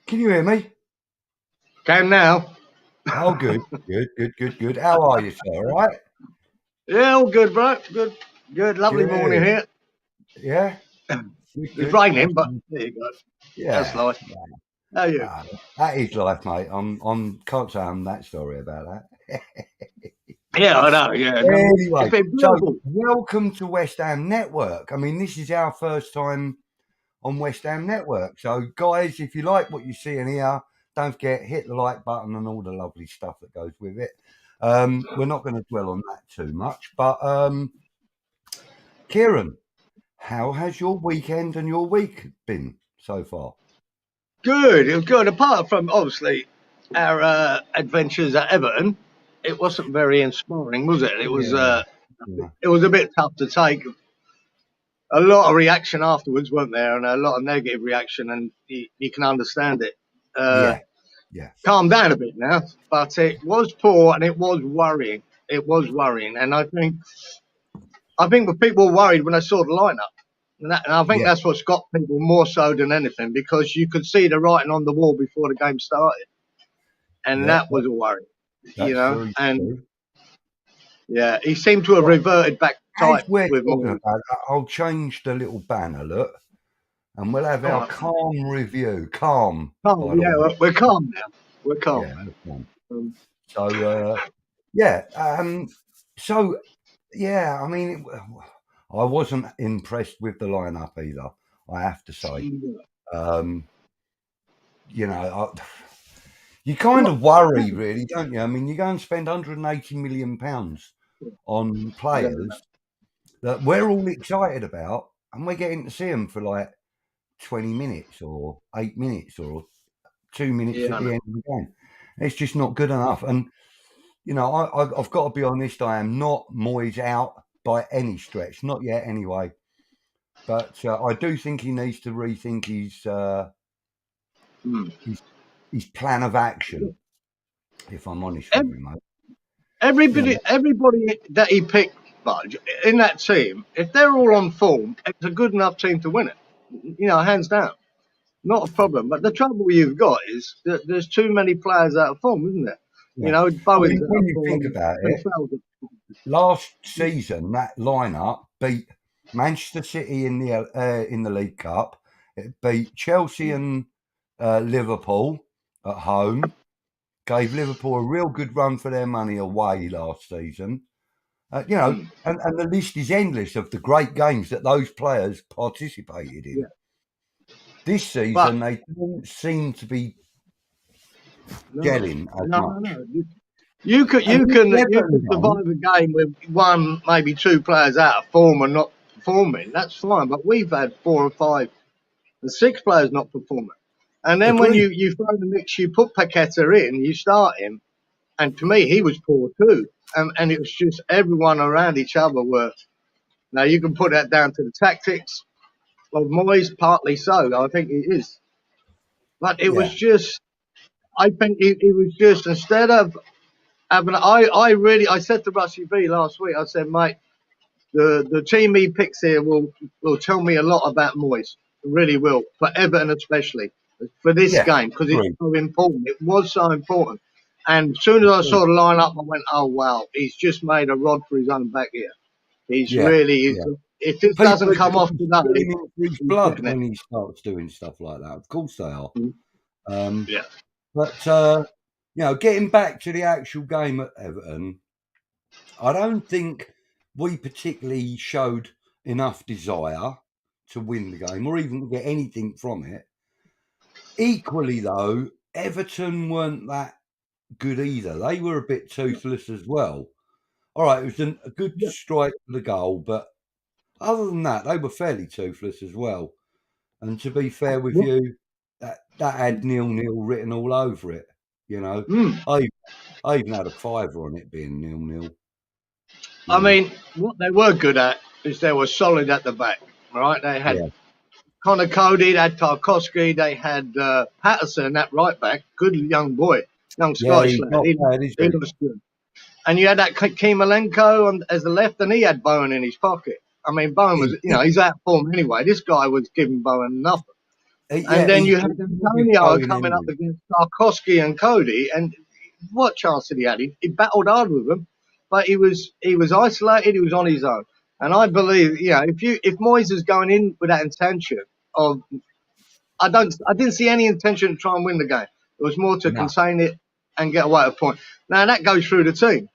Can you hear me? Can now. Oh, good. How are you, sir? All right? Yeah, all good, bro. Good. Lovely morning Good. here. Yeah? It's Good. raining, but there you go. That's Yeah. life. How are you? Ah, that is life, mate. Can't say I'm that sorry about that. Yeah, I know. Yeah, no, it's Anyway, been so beautiful. welcome to West Ham Network. I mean, this is our first time on West Ham Network. So, guys, if you like what you see in here, don't forget, hit the like button and all the lovely stuff that goes with it. We're not going to dwell on that too much, but Kieran, how has your weekend and your week been so far? Good. It was good. Apart from obviously our adventures at Everton, it wasn't very inspiring, was it? It was. Yeah, yeah, It was a bit tough to take. A lot of reaction afterwards, weren't there, and a lot of negative reaction, and you can understand it. yeah, yeah, Calmed down a bit now, but it was poor and it was worrying. It was worrying, and I think the people were worried when I saw the lineup, and I think yeah. that's what's got people more so than anything because you could see the writing on the wall before the game started, and Yeah, that was a worry, that's very And true. yeah, he seemed to have Right, reverted back to as type we're with talking Moyes. about that, I'll change the little banner, look, and we'll have All our right, calm review. Calm, calm. by the Yeah, way. we're calm now. We're calm Yeah, now. we're calm. Um, So, yeah, so, yeah, I mean, I wasn't impressed with the lineup either, I have to say. You know, you kind of worry, really, don't you? I mean, you go and spend £180 million on players that we're all excited about, and we're getting to see them for like 20 minutes or 8 minutes or 2 minutes yeah, at I the know. end of the game. It's just not good enough. And, you know, I've got to be honest, I am not Moyes out by any stretch, not yet anyway. But I do think he needs to rethink his plan of action, if I'm honest with Ev- you, mate. You know, everybody that he picked, Budge, in that team, if they're all on form, it's a good enough team to win it. Hands down. Not a problem. But the trouble you've got is that there's too many players out of form, isn't there? yeah. I Bowen's mean, out when of you think form. about it, Cancel's last season that lineup beat Manchester City in the League Cup. It beat Chelsea and Liverpool at home. Gave Liverpool a real good run for their money away last season. And the list is endless of the great games that those players participated in. yeah. This But season, they don't seem to be no, gelling as no, no, much. no. You could And you this can you Everton could game, survive a game with one, maybe two players out of form and not performing. That's fine. But we've had 4 or 5 and 6 players not performing. And then when agreed. you throw the mix, you put Paqueta in, you start him, and to me he was poor too. And it was just everyone around each other were. Now you can put that down to the tactics of Moyes, partly so. I think it is, but it was Yeah, just. I think it was just instead of having. I said to Rusty V last week. I said, mate, the team he picks here will tell me a lot about Moyes. It really will, for Everton especially, for this yeah, game because it's agreed. so important. It was so important. And as soon as I saw the lineup, I went, "Oh wow, he's just made a rod for his own back here. He's Yeah, really. yeah. If this People doesn't are come going to off be today, screaming for his he's blood booking it." when he starts doing stuff like that. Of course they are. Um, Yeah. but getting back to the actual game at Everton, I don't think we particularly showed enough desire to win the game or even to get anything from it. Equally, though, Everton weren't that good either. They were a bit toothless as well. All right, it was a good Yeah. strike for the goal, but other than that, they were fairly toothless as well. And to be fair with Well, you, that had 0-0 written all over it. You know, mm. I even had a fiver on it being 0-0. I You know, mean, what they were good at is they were solid at the back, right? They had yeah, Connor Cody, they had Tarkowski, they had Patterson, that right back, good young boy, young yeah, Scottish he's lad. not bad, is He he? looks good. And you had that Kimalenko as the left, and he had Bowen in his pocket. I mean, Bowen was, He did. he's out of form anyway. This guy was giving Bowen nothing. And then he you had was Antonio going coming up anyway. against Tarkovsky and Cody, and what chance did he have? He battled hard with them, but he was isolated. He was on his own, and I believe, if Moyes is going in with that intention of, I didn't see any intention to try and win the game. It was more to No, contain it and get away at a point. Now that goes through the team.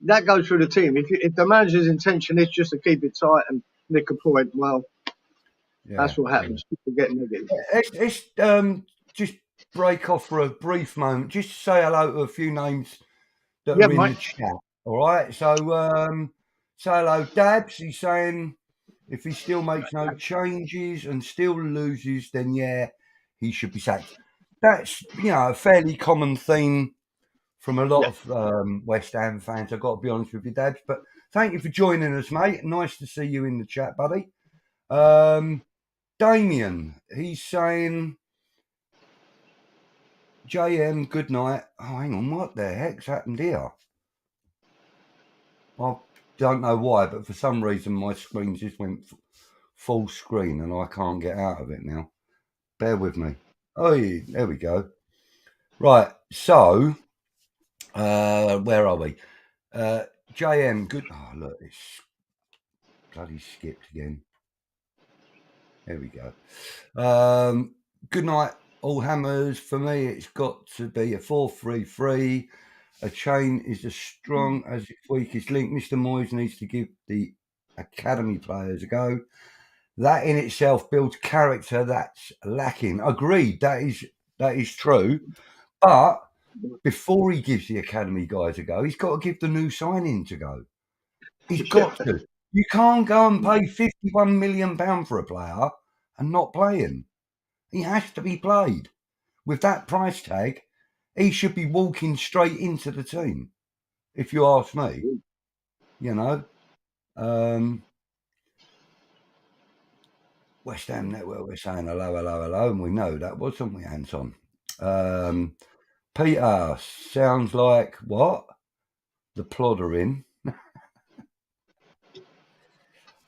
That goes through the team. If the manager's intention is just to keep it tight and nick a point, well, yeah, that's what yeah. happens. People get negative. Let's just break off for a brief moment, just to say hello to a few names that Yeah, are in the mate. chat. All right, so say hello, Dabs. He's saying if he still makes no changes and still loses, then yeah, he should be sacked. That's a fairly common theme from a lot Yeah. of West Ham fans. I've got to be honest with you, Dabs. But thank you for joining us, mate. Nice to see you in the chat, buddy. Damien, he's saying, JM, good night. Oh, hang on, what the heck's happened here? I don't know why, but for some reason my screen just went full screen and I can't get out of it now. Bear with me. Oh, there we go. Right, so, where are we? JM, good. Oh, look, it's bloody skipped again. There we go. Good night, all hammers. For me, it's got to be a 4-3-3. A chain is as strong as its weakest link. Mr. Moyes needs to give the academy players a go. That in itself builds character that's lacking. Agreed, that is true. But before he gives the academy guys a go, he's got to give the new signings a go. He's got to. You can't go and pay £51 million for a player and not play him. He has to be played. With that price tag, he should be walking straight into the team, if you ask me. West Ham Network, we're saying hello, and we know that, wasn't we, Anton? Peter, sounds like what? The plodder in.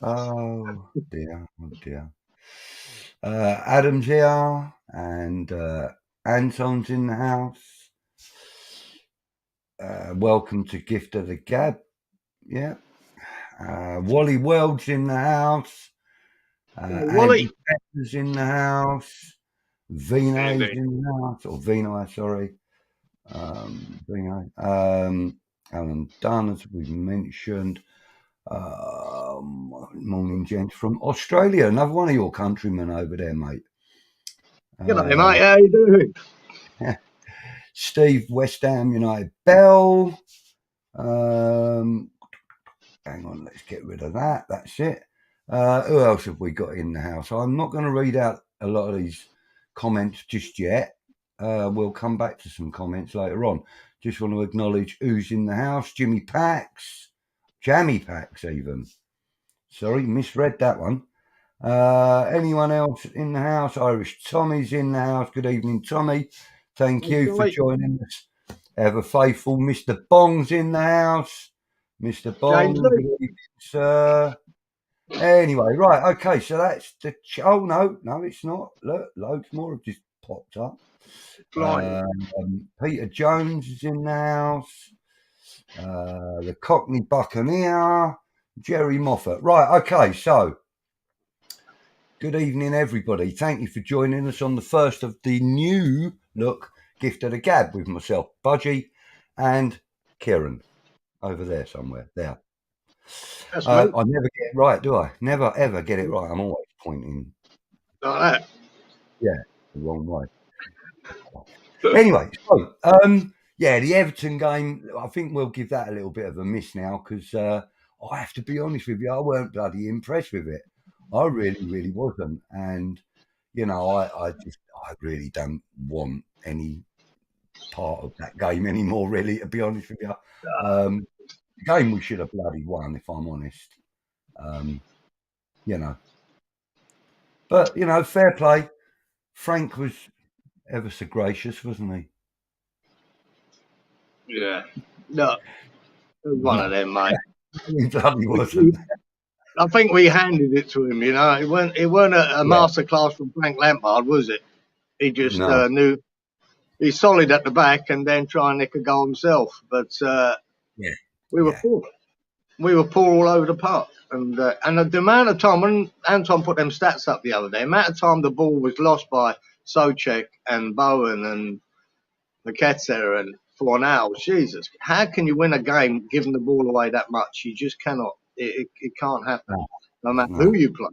Oh dear. Adam's here, and Anton's in the house. Welcome to Gift of the Gab. Yeah. Wally Weld's in the house. Andy Pepper's in the house. Vino's in the house, or Vino, sorry. Vino. Alan Dunn, as we've mentioned. Morning, gents from Australia. Another one of your countrymen over there, mate. G'day, mate. How you doing? Steve, West Ham United Bell. Hang on, let's get rid of that. That's it. Who else have we got in the house? I'm not going to read out a lot of these comments just yet. We'll come back to some comments later on. Just want to acknowledge who's in the house. Jimmy Pax, Jammy Pax even. Sorry, misread that one. Anyone else in the house? Irish Tommy's in the house. Good evening, Tommy. Thank you for joining us. Ever faithful Mr. Bong's in the house. Mr. Bong, good evening, sir. Anyway, right, okay, so that's the... oh, no, it's not. Look, loads more have just popped up. Peter Jones is in the house. The Cockney Buccaneer. Jerry Moffat. Right, okay, so good evening, everybody. Thank you for joining us on the first of the new look Gift of the Gab with myself, Budgie, and Kieran over there somewhere. There. I never get it right, do I? Never, ever get it right. I'm always pointing. Like that? Yeah, the wrong way. Anyway, so, the Everton game, I think we'll give that a little bit of a miss now because I have to be honest with you, I weren't bloody impressed with it. I really, really wasn't. And, I really don't want any part of that game anymore, really, to be honest with you. The game we should have bloody won, if I'm honest. But, fair play. Frank was ever so gracious, wasn't he? Yeah. No. One of them, mate. He bloody wasn't. I think we handed it to him. It weren't a Yeah. masterclass from Frank Lampard, was it? He just No. knew he's solid at the back and then try and nick a goal himself. But Yeah. we were Yeah. poor. We were poor all over the park. And the amount of time, when Anton put them stats up the other day, the amount of time the ball was lost by Soucek and Bowen and Paqueta and Fornal, Jesus, how can you win a game giving the ball away that much? You just cannot. It can't happen, no matter No. who you play.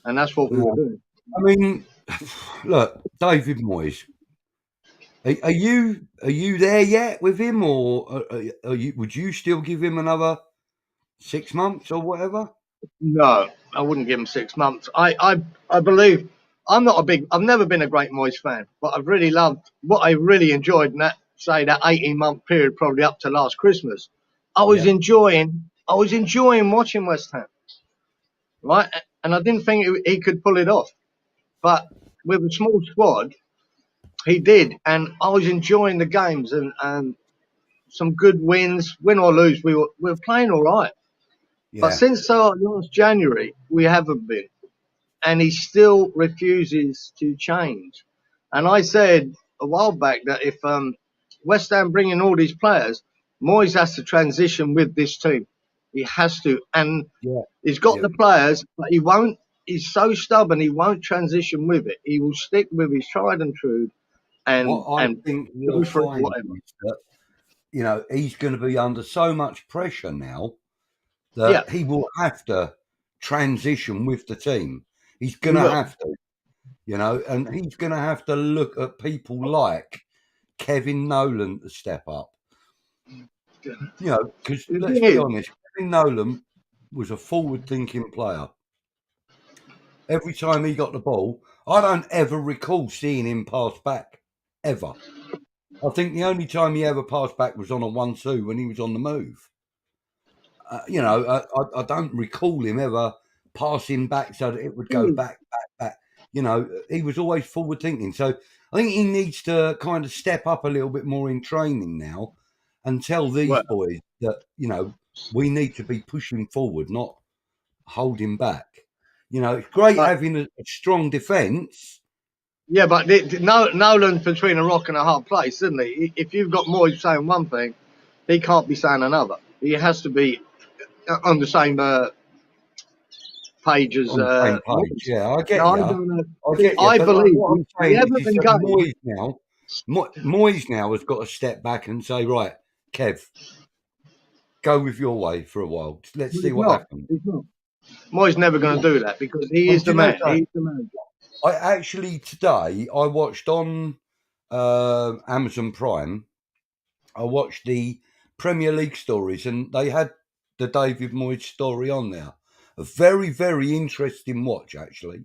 And that's what we were doing. I mean, look, David Moyes. Are you there yet with him, or would you still give him another 6 months or whatever? No, I wouldn't give him 6 months. I believe I've never been a great Moyes fan, but I've really loved what I really enjoyed in that 18-month period, probably up to last Christmas. I was enjoying watching West Ham, right? And I didn't think he could pull it off, but with a small squad, he did, and I was enjoying the games and some good wins, win or lose. We were playing all right, but Yeah. since last January, we haven't been. And he still refuses to change. And I said a while back that if West Ham bring in all these players, Moyes has to transition with this team. He has to. And he's got the players, but he won't. He's so stubborn, he won't transition with it. He will stick with his tried and true What I and think go you'll for it, find whatever. is that, he's going to be under so much pressure now Yeah, that he will have to transition with the team. He's he going to will. have to, and he's going to have to look at people like Kevin Nolan to step up. Because let's be honest, Kevin Nolan was a forward-thinking player. Every time he got the ball, I don't ever recall seeing him pass back, ever. I think the only time he ever passed back was on a 1-2 when he was on the move. I don't recall him ever passing back so that it would go back. He was always forward thinking. So I think he needs to kind of step up a little bit more in training now and tell these boys that, we need to be pushing forward, not holding back. It's great having a strong defence. Yeah, but Nolan's between a rock and a hard place, isn't he? If you've got Moyes saying one thing, he can't be saying another. He has to be on the same page as On the same page. Moyes. Yeah, I get No, you. I believe what I'm saying wherever is can that Moyes now has got to step back and say, right, Kev, go with your way for a while. Let's see what happens. He's not. Moyes never going to do that because he is the man. He's the manager. I actually today I watched on Amazon Prime. I watched the Premier League stories, and they had the David Moyes story on there. A very, very interesting watch, actually.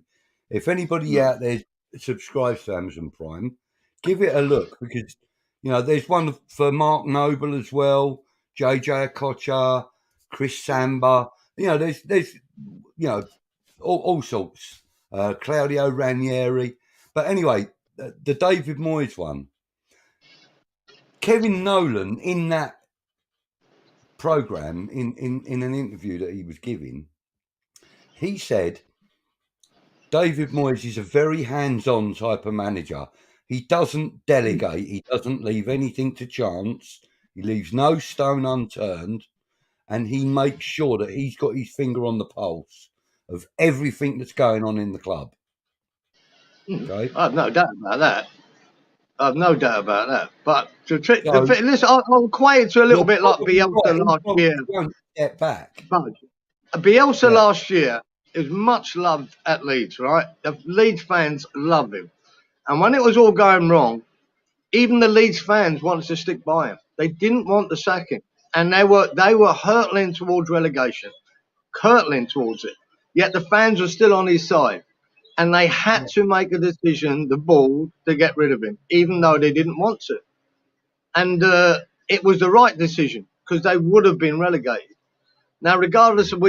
If anybody out there subscribes to Amazon Prime, give it a look because there's one for Mark Noble as well, JJ Okocha, Chris Samba. There's all sorts. Claudio Ranieri. But anyway, the David Moyes one. Kevin Nolan in that program, in an interview that he was giving, he said David Moyes is a very hands-on type of manager. He doesn't delegate. He doesn't leave anything to chance. He leaves no stone unturned, and he makes sure that he's got his finger on the pulse of everything that's going on in the club. Okay? I have no doubt about that. But listen, I'll equate it to a little bit like Bielsa last year. Won't get back. But Bielsa last year is much loved at Leeds, right? The Leeds fans love him. And when it was all going wrong, even the Leeds fans wanted to stick by him. They didn't want the sacking. And they were hurtling towards relegation, hurtling towards it. Yet the fans were still on his side. And they had to make a decision, the board, to get rid of him, even though they didn't want to. And it was the right decision because they would have been relegated. Now, regardless of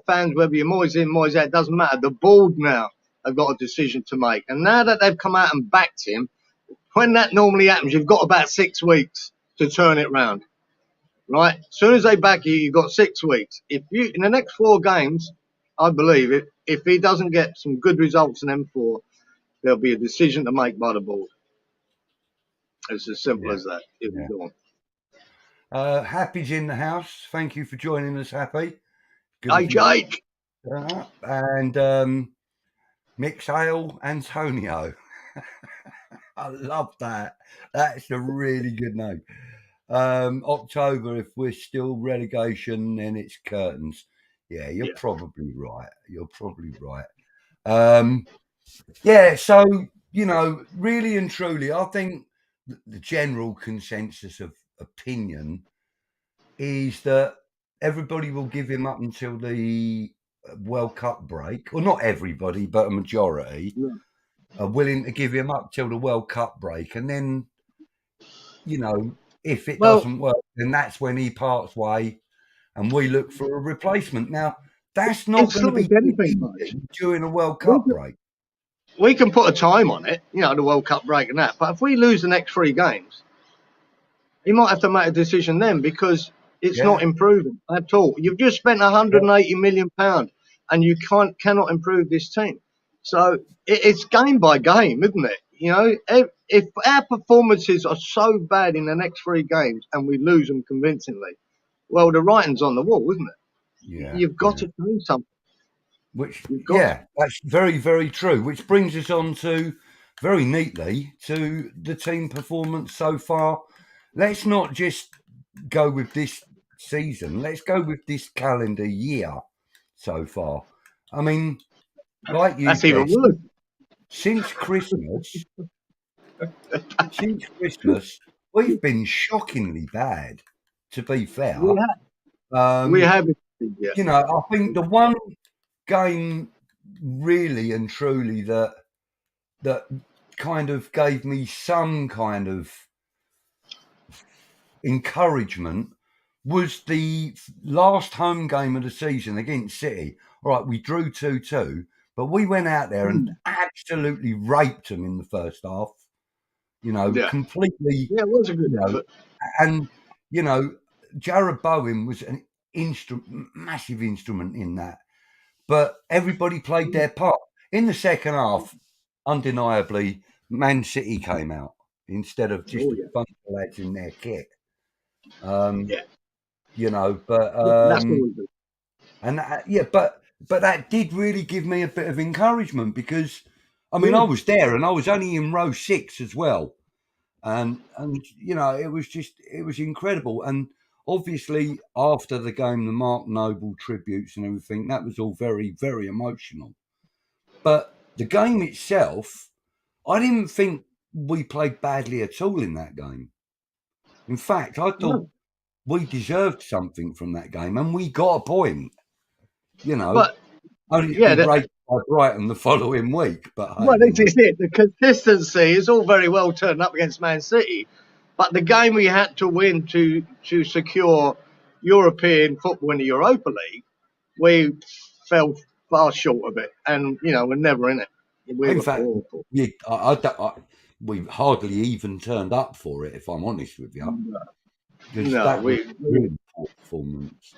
fans, whether you're Moyes in, Moyes out, it doesn't matter. The board now have got a decision to make. And now that they've come out and backed him, when that normally happens, you've got about 6 weeks to turn it round. Right? As soon as they back you, you've got 6 weeks. If you in the next 4 games, I believe if he doesn't get some good results in M4, there'll be a decision to make by the board. It's as simple as that. If we go on. Happy's in the house. Thank you for joining us, Happy. Good Hey, of you. Jake. And Mixale Antonio. I love that. That's a really good name. October, if we're still relegation, then it's curtains. Yeah, you're probably right. You're probably right. Yeah, so, really and truly, I think the general consensus of opinion is that everybody will give him up until the World Cup break. Well, not everybody, but a majority are willing to give him up till the World Cup break. And then, if it doesn't work, then that's when he parts way and we look for a replacement. Now, that's not going to be anything, easy during a World Cup break. We can put a time on it, the World Cup break and that. But if we lose the next 3 games, he might have to make a decision then because it's not improving at all. You've just spent £180 million and you cannot improve this team. So it's game by game, isn't it? If our performances are so bad in the next 3 games and we lose them convincingly, well, the writing's on the wall, isn't it? Yeah, you've got to do something. That's very, very true. Which brings us on to very neatly to the team performance so far. Let's not just go with this season. Let's go with this calendar year so far. I mean, like you said, since Christmas, we've been shockingly bad, to be fair. We have. I think the one game really and truly that kind of gave me some kind of encouragement was the last home game of the season against City. All right, we drew 2-2, but we went out there and absolutely raped them in the first half. Completely. Yeah, it was a good effort. And Jared Bowen was an massive instrument in that. But everybody played their part. In the second half, undeniably, Man City came out instead of just a bunch of lads in their kit. But but that did really give me a bit of encouragement because I was there and I was only in row 6 as well, and it was incredible. And obviously after the game, the Mark Noble tributes and everything, that was all very, very emotional. But the game itself, I didn't think we played badly at all in that game. In fact, I thought we deserved something from that game, and we got a point. But only to be raped by Brighton the following week. But this is it. The consistency is all very well turned up against Man City, but the game we had to win to secure European football in the Europa League, we fell far short of it, and we're never in it. In fact, we hardly even turned up for it, if I'm honest with you. That was really poor performance.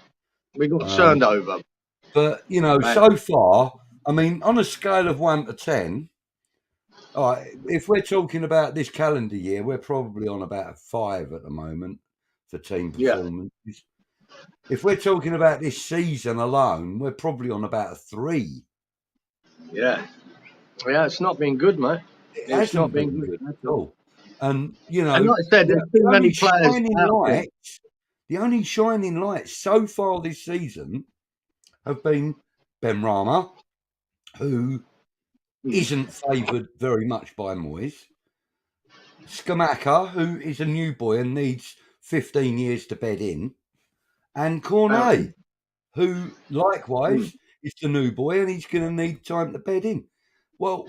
We got turned over. But so far, on a scale of 1 to 10, all right, if we're talking about this calendar year, we're probably on about a 5 at the moment for team performance. If we're talking about this season alone, we're probably on about a 3. Yeah, it's not been good, mate. It's not been good at all. And and like I said, there's too many players out there. The only shining lights so far this season have been Ben Rama, who isn't favoured very much by Moyes, Skamaka, who is a new boy and needs 15 years to bed in, and Cornet, who likewise is the new boy and he's going to need time to bed in. Well,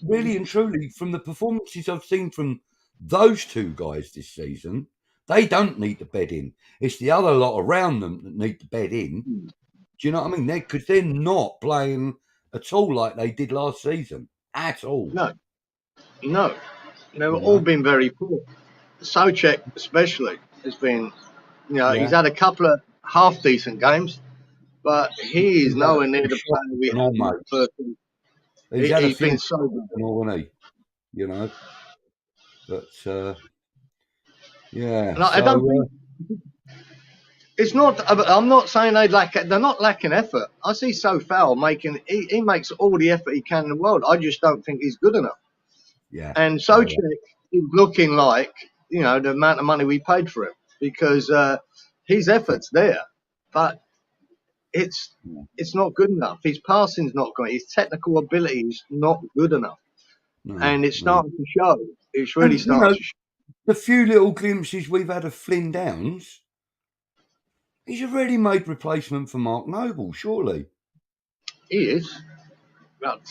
really and truly, from the performances I've seen from those 2 guys this season, they don't need to bed in. It's the other lot around them that need to bed in. Do you know what I mean? Because they're not playing at all like they did last season. At all. No. They've all been very poor. Soucek especially has been, he's had a couple of half-decent games, but he is He's had a nowhere near few the shots player we and had all, in the mate. first team. He's had a He's few been so shots good. and all, hasn't he? You know, but yeah. And I don't So think it's not. I'm not saying they're not lacking effort. I see Sofal making. He makes all the effort he can in the world. I just don't think he's good enough. yeah, And yeah, Socek is looking like the amount of money we paid for him because his effort's there, but it's yeah. it's not good enough. His passing's not good. His technical ability is not good enough, No, and it's no. starting to show. It's really And starting to show. the few little glimpses we've had of Flynn Downs, he's a ready-made replacement for Mark Noble, surely. He is, but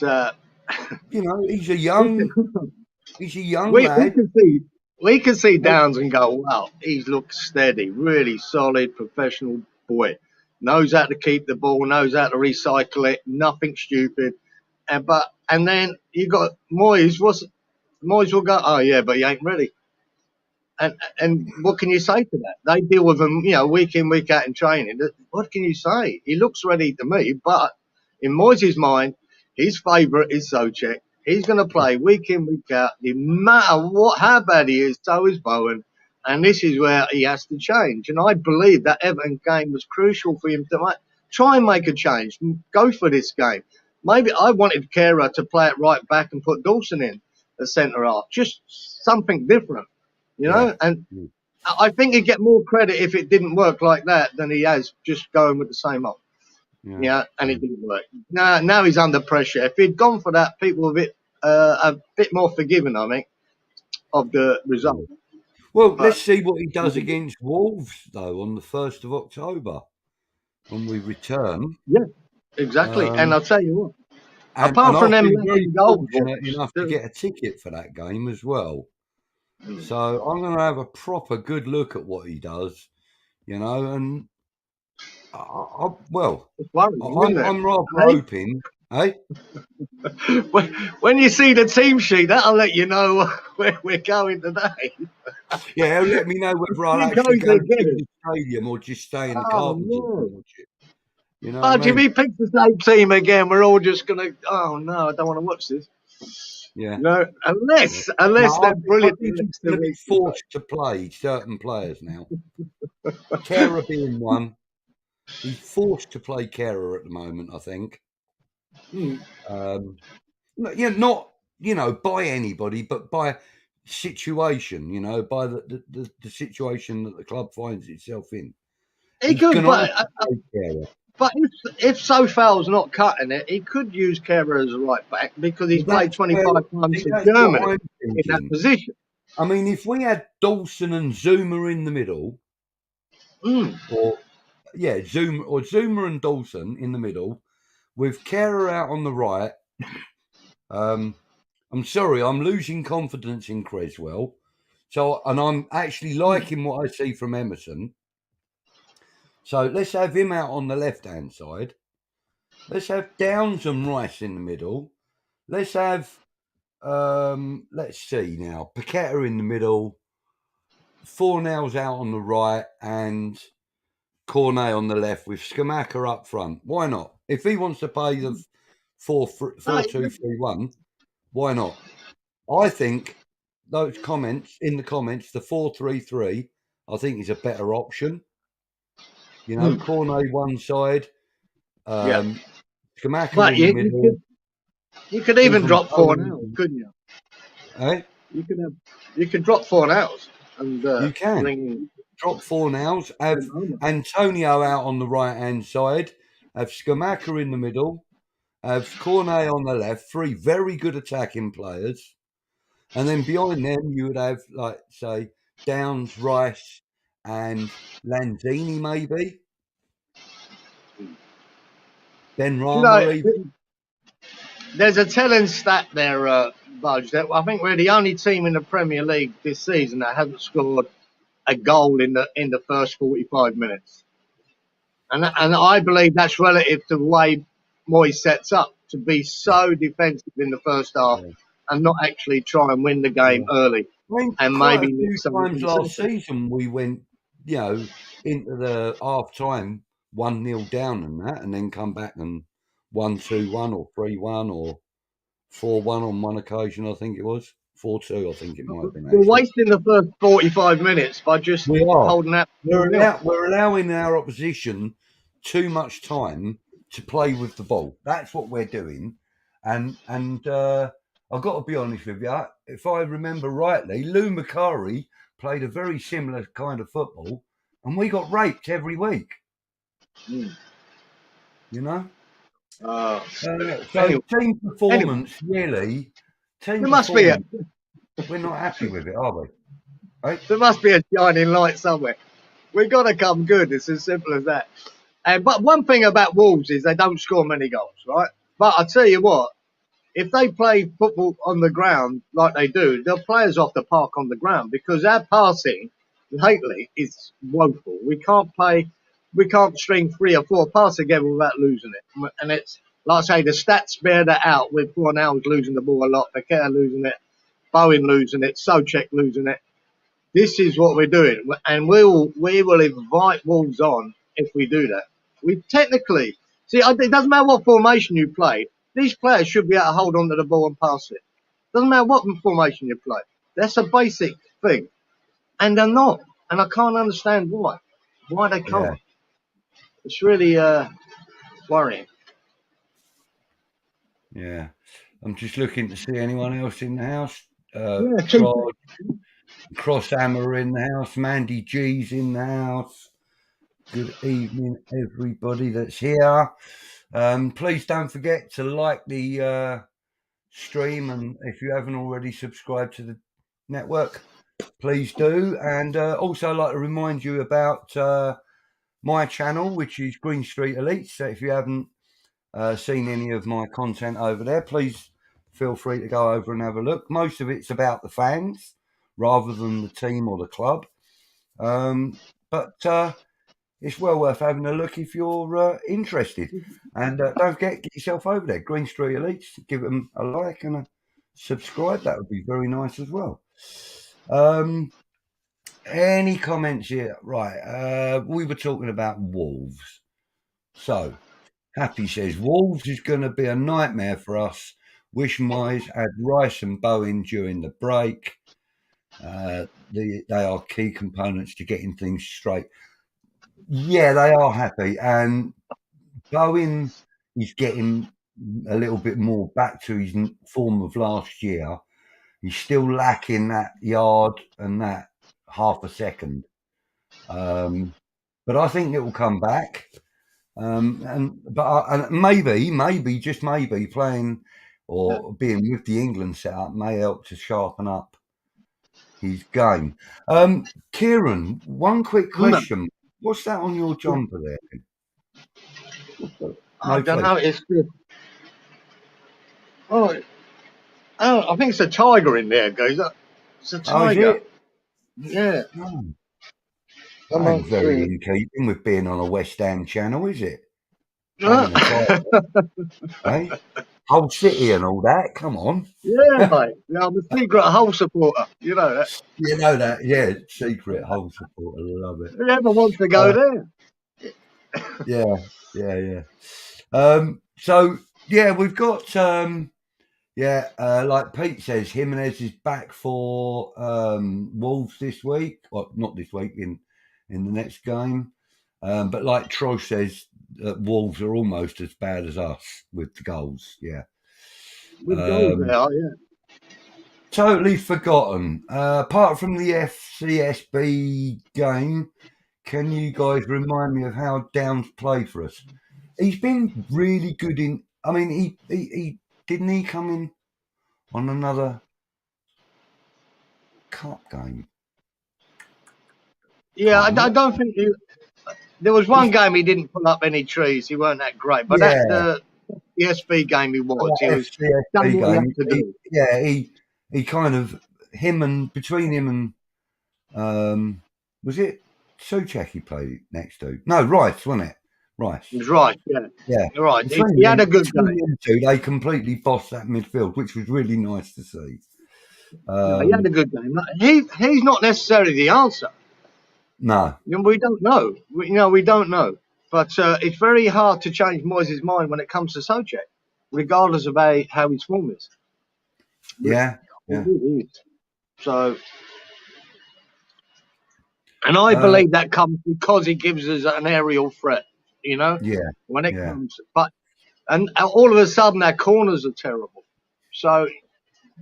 He's a we young, can, he's a young we lad. can see Downs and go, wow, he looks steady, really solid, professional boy. Knows how to keep the ball, knows how to recycle it, nothing stupid. And then you got Moyes. Moyes will go, oh yeah, but he ain't ready. And what can you say to that? They deal with him, week in, week out in training. What can you say? He looks ready to me, but in Moyes' mind, his favourite is Socek. He's going to play week in, week out. No matter how bad he is, so is Bowen. And this is where he has to change. And I believe that Everton game was crucial for him to try and make a change. Go for this game. Maybe I wanted Kehrer to play it right back and put Dawson in the centre half. Just something different. Yeah, And I think he'd get more credit if it didn't work like that than he has just going with the same old. yeah. And it didn't work. Now he's under pressure. If he'd gone for that, people were a bit more forgiving, I think, of the result. Well, But let's see what he does against Wolves, though, on the 1st of October when we return. yeah, exactly. And Um, I'll tell you what, and apart from I've them been very lacking goals, fortunate enough to get a ticket for that game as well. So I'm going to have a proper good look at what he does, and it's worrying, isn't it? I'm rather Hey? hoping, eh? When you see the team sheet, that'll let you know where we're going today. Yeah, let me know whether I'll You actually guys go are to getting. the stadium or just stay in the Oh Carpenters and no. watch it. You know Oh, what I if mean? he picks the same team again, we're all just gonna. Oh no, I don't want to watch this. Yeah. Unless No, they're I brilliant think the he's next 2 going to be weeks. forced to play certain players now. Kehrer being one. He's forced to play Kehrer at the moment, I think. Not by anybody, but by situation. By the situation that the club finds itself in. He He's could, going to have to play Kehrer. but if Sofal's not cutting it, he could use Kehrer as a right back because he's played 25 times for That's Germany what I'm in that thinking. position. I mean, if we had Dawson and Zuma in the middle, Zuma and Dawson in the middle, with Kehrer out on the right. I'm sorry, I'm losing confidence in Creswell. And I'm actually liking what I see from Emerson. So let's have him out on the left-hand side. Let's have Downs and Rice in the middle. Let's have, let's see now, Paqueta in the middle, Fornals out on the right, and Cornet on the left with Skamaka up front. Why not? If he wants to play the 4-2-3-1, why not? I think those comments, the 4-3-3, I think is a better option. Cornet one side, Skamaka in the middle. You could even drop Fornals, couldn't you? Eh? You could drop Fornals and You can drop Fornals, have Antonio out on the right hand side, have Skamaka in the middle, have Cornet on the left, 3 very good attacking players. And then behind them, you would have, like, say, Downs, Rice, and Lanzini, maybe. Ben Rama, even. There's a telling stat there, Budge, that I think we're the only team in the Premier League this season that hasn't scored a goal in the first 45 minutes. And I believe that's relative to the way Moyes sets up to be so defensive in the first half and not actually try and win the game early. I mean, And quite maybe a few times last season we went, into the half time 1-0 down and that, and then come back and 1-2-1 or 3-1 or 4-1 on one occasion, I think it was. 4-2, I think it might have been We're actually. wasting the first 45 minutes by just We are. holding that. We're allowing our opposition too much time to play with the ball. That's what we're doing. And I've got to be honest with you. If I remember rightly, Lou Macari played a very similar kind of football, and we got raped every week. Mm. You know. Anyway. So team performance, really. Team There must be we're not happy with it, are we? Right? There must be a shining light somewhere. We've got to come good. It's as simple as that. But one thing about Wolves is they don't score many goals, right? But I tell you what, if they play football on the ground like they do, they'll play us off the park on the ground because our passing lately is woeful. We can't string 3 or 4 passes together without losing it. And it's, like I say, the stats bear that out with Fornals losing the ball a lot, Paqueta losing it, Bowen losing it, Souček losing it. This is what we're doing, and we will invite Wolves on if we do that. We technically see. It doesn't matter what formation you play. These players should be able to hold on to the ball and pass it. Doesn't matter what formation you play. That's a basic thing, and they're not. And I can't understand why. Why they can't. Yeah. It's really worrying. Yeah. I'm just looking to see anyone else in the house. Yeah, Crosshammer in the house. Mandy G's in the house. Good evening, everybody that's here. Please don't forget to like the stream, and if you haven't already subscribed to the network, please do. And also, I'd like to remind you about my channel, which is Green Street Elites. So if you haven't seen any of my content over there, please feel free to go over and have a look. Most of it's about the fans rather than the team or the club. But it's well worth having a look if you're interested. And don't forget, get yourself over there, Green Street Elites. Give them a like and a subscribe. That would be very nice as well. Any comments here? Right. We were talking about Wolves. So, Happy says, Wolves is going to be a nightmare for us. Wish Moyes had Rice and Bowen during the break. They are key components to getting things straight. Yeah, they are Happy. And Bowen is getting a little bit more back to his form of last year. He's still lacking that yard and that half a second. But I think it will come back. And maybe, just maybe, playing or being with the England setup may help to sharpen up his game. Kieran, one quick question. What's that on your jumper there? I don't know. It's good. Oh, I think it's a tiger in there, guys. It's a tiger. Oh, is it? Yeah. That ain't very in keeping with being on a West Ham channel, is it? Having a tiger, eh? Hull City and all that. Come on. Yeah, mate. Yeah, I'm a secret Hull supporter. You know that. You know that, yeah. Secret Hull supporter. Love it. Whoever wants to go there. Yeah. So yeah, we've got like Pete says, Jimenez is back for Wolves this week. Well, not this week, in the next game. But like Troy says, Wolves are almost as bad as us with the goals. Yeah. With goals they are, yeah. Totally forgotten. Apart from the FCSB game, can you guys remind me of how Downs played for us? He's been really good in. I mean, he didn't he come in on another cup game? Yeah, I don't think there was one game he didn't pull up any trees. He weren't that great, but the SB game he was. He was done what he had to do. He kind of between him and was it Souček he played next to? No, Rice, wasn't it? Rice. It was Rice, yeah. You're right. He had a good game. They completely bossed that midfield, which was really nice to see. He had a good game. He's not necessarily the answer. No. We don't know. We don't know. But it's very hard to change Moyes' mind when it comes to Soucek, regardless of how his form is. Yeah. It Yeah. really is. So, and I believe that comes because he gives us an aerial threat, Yeah. when it Yeah. comes. And all of a sudden, our corners are terrible. So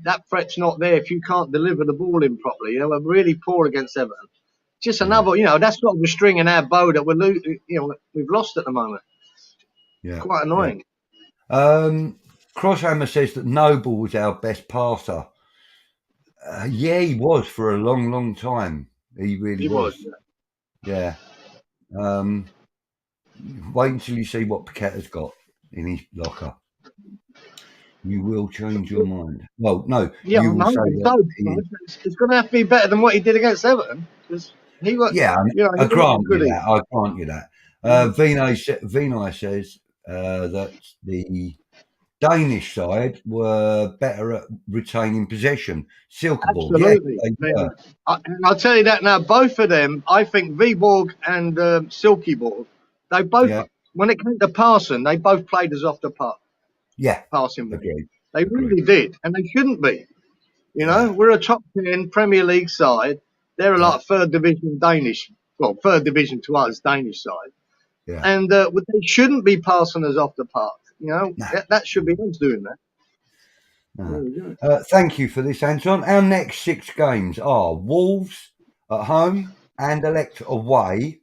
that threat's not there if you can't deliver the ball in properly. We're really poor against Everton. Just another, that's sort of a string in our bow that we've lost at the moment. Yeah. Quite annoying. Crosshammer says that Noble was our best passer. Yeah, he was for a long, long time. He really He was. Yeah. Wait until you see what Paqueta's got in his locker. You will change your mind. Well, no, Yeah, you I'm will say hoping that. so. It's going to have to be better than what he did against Everton because he was, Yeah, he I wasn't grant you good. that. I grant you that. Vinay says that the Danish side were better at retaining possession. Silkeborg, yeah, Absolutely. they were. And I'll tell you that now, both of them, I think Viborg and Silkeborg, they both, Yeah, when it came to passing, they both played us off the park, yeah, passing wise. agreed, They agreed. really did, and they shouldn't be. Yeah, We're a top 10 Premier League side. They're yeah, like third division Danish, well, third division to us, Danish side. yeah. And they shouldn't be passing us off the park. No, That should be us doing that. no. Thank you for this, Anton. Our next 6 games are Wolves at home, Anderlecht away,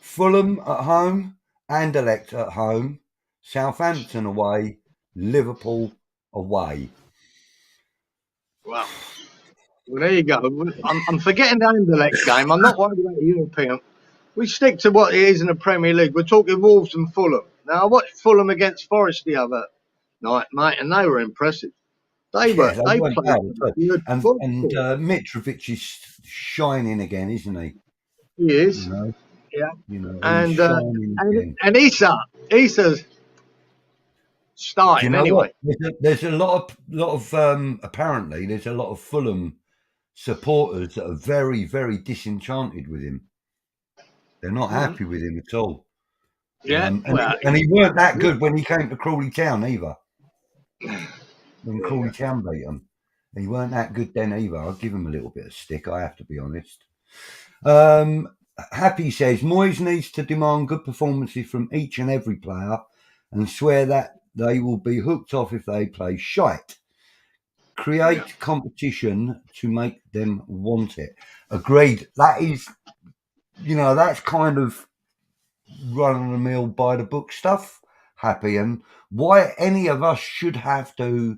Fulham at home, Anderlecht at home, Southampton away, Liverpool away. Wow. Well, there you go. I'm forgetting the Anderlecht game. I'm not worried about the European. We stick to what it is in the Premier League. We're talking Wolves and Fulham. Now, I watched Fulham against Forest the other night, mate, and they were impressive. They Yeah, they weren't played bad at all. good And football. Mitrovic is shining again, isn't he? He is. Yeah. He's And shining again. and Issa's Do you starting know what? anyway. There's a lot of apparently there's a lot of Fulham supporters that are very, very disenchanted with him. They're not happy with him at all. Yeah. And he weren't that good when he came to Crawley Town either. When Crawley Town beat him, he weren't that good then either. I'll give him a little bit of stick. I have to be honest. Happy says Moyes needs to demand good performances from each and every player and swear that they will be hooked off if they play shite. Create competition to make them want it. Agreed. That is, that's kind of run of the mill by the book stuff. Happy, and why any of us should have to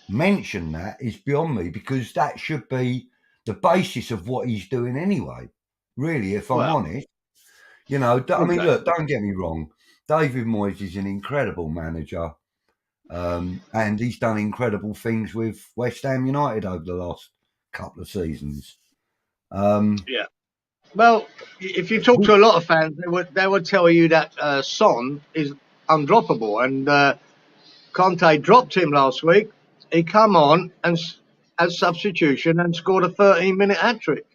mention that is beyond me because that should be the basis of what he's doing anyway. Really, if I'm honest, I mean, look, don't get me wrong. David Moyes is an incredible manager, and he's done incredible things with West Ham United over the last couple of seasons. Yeah. Well, if you talk to a lot of fans, they would tell you that Son is undroppable, and Conte dropped him last week. He come on and as substitution and scored a 13-minute hat trick.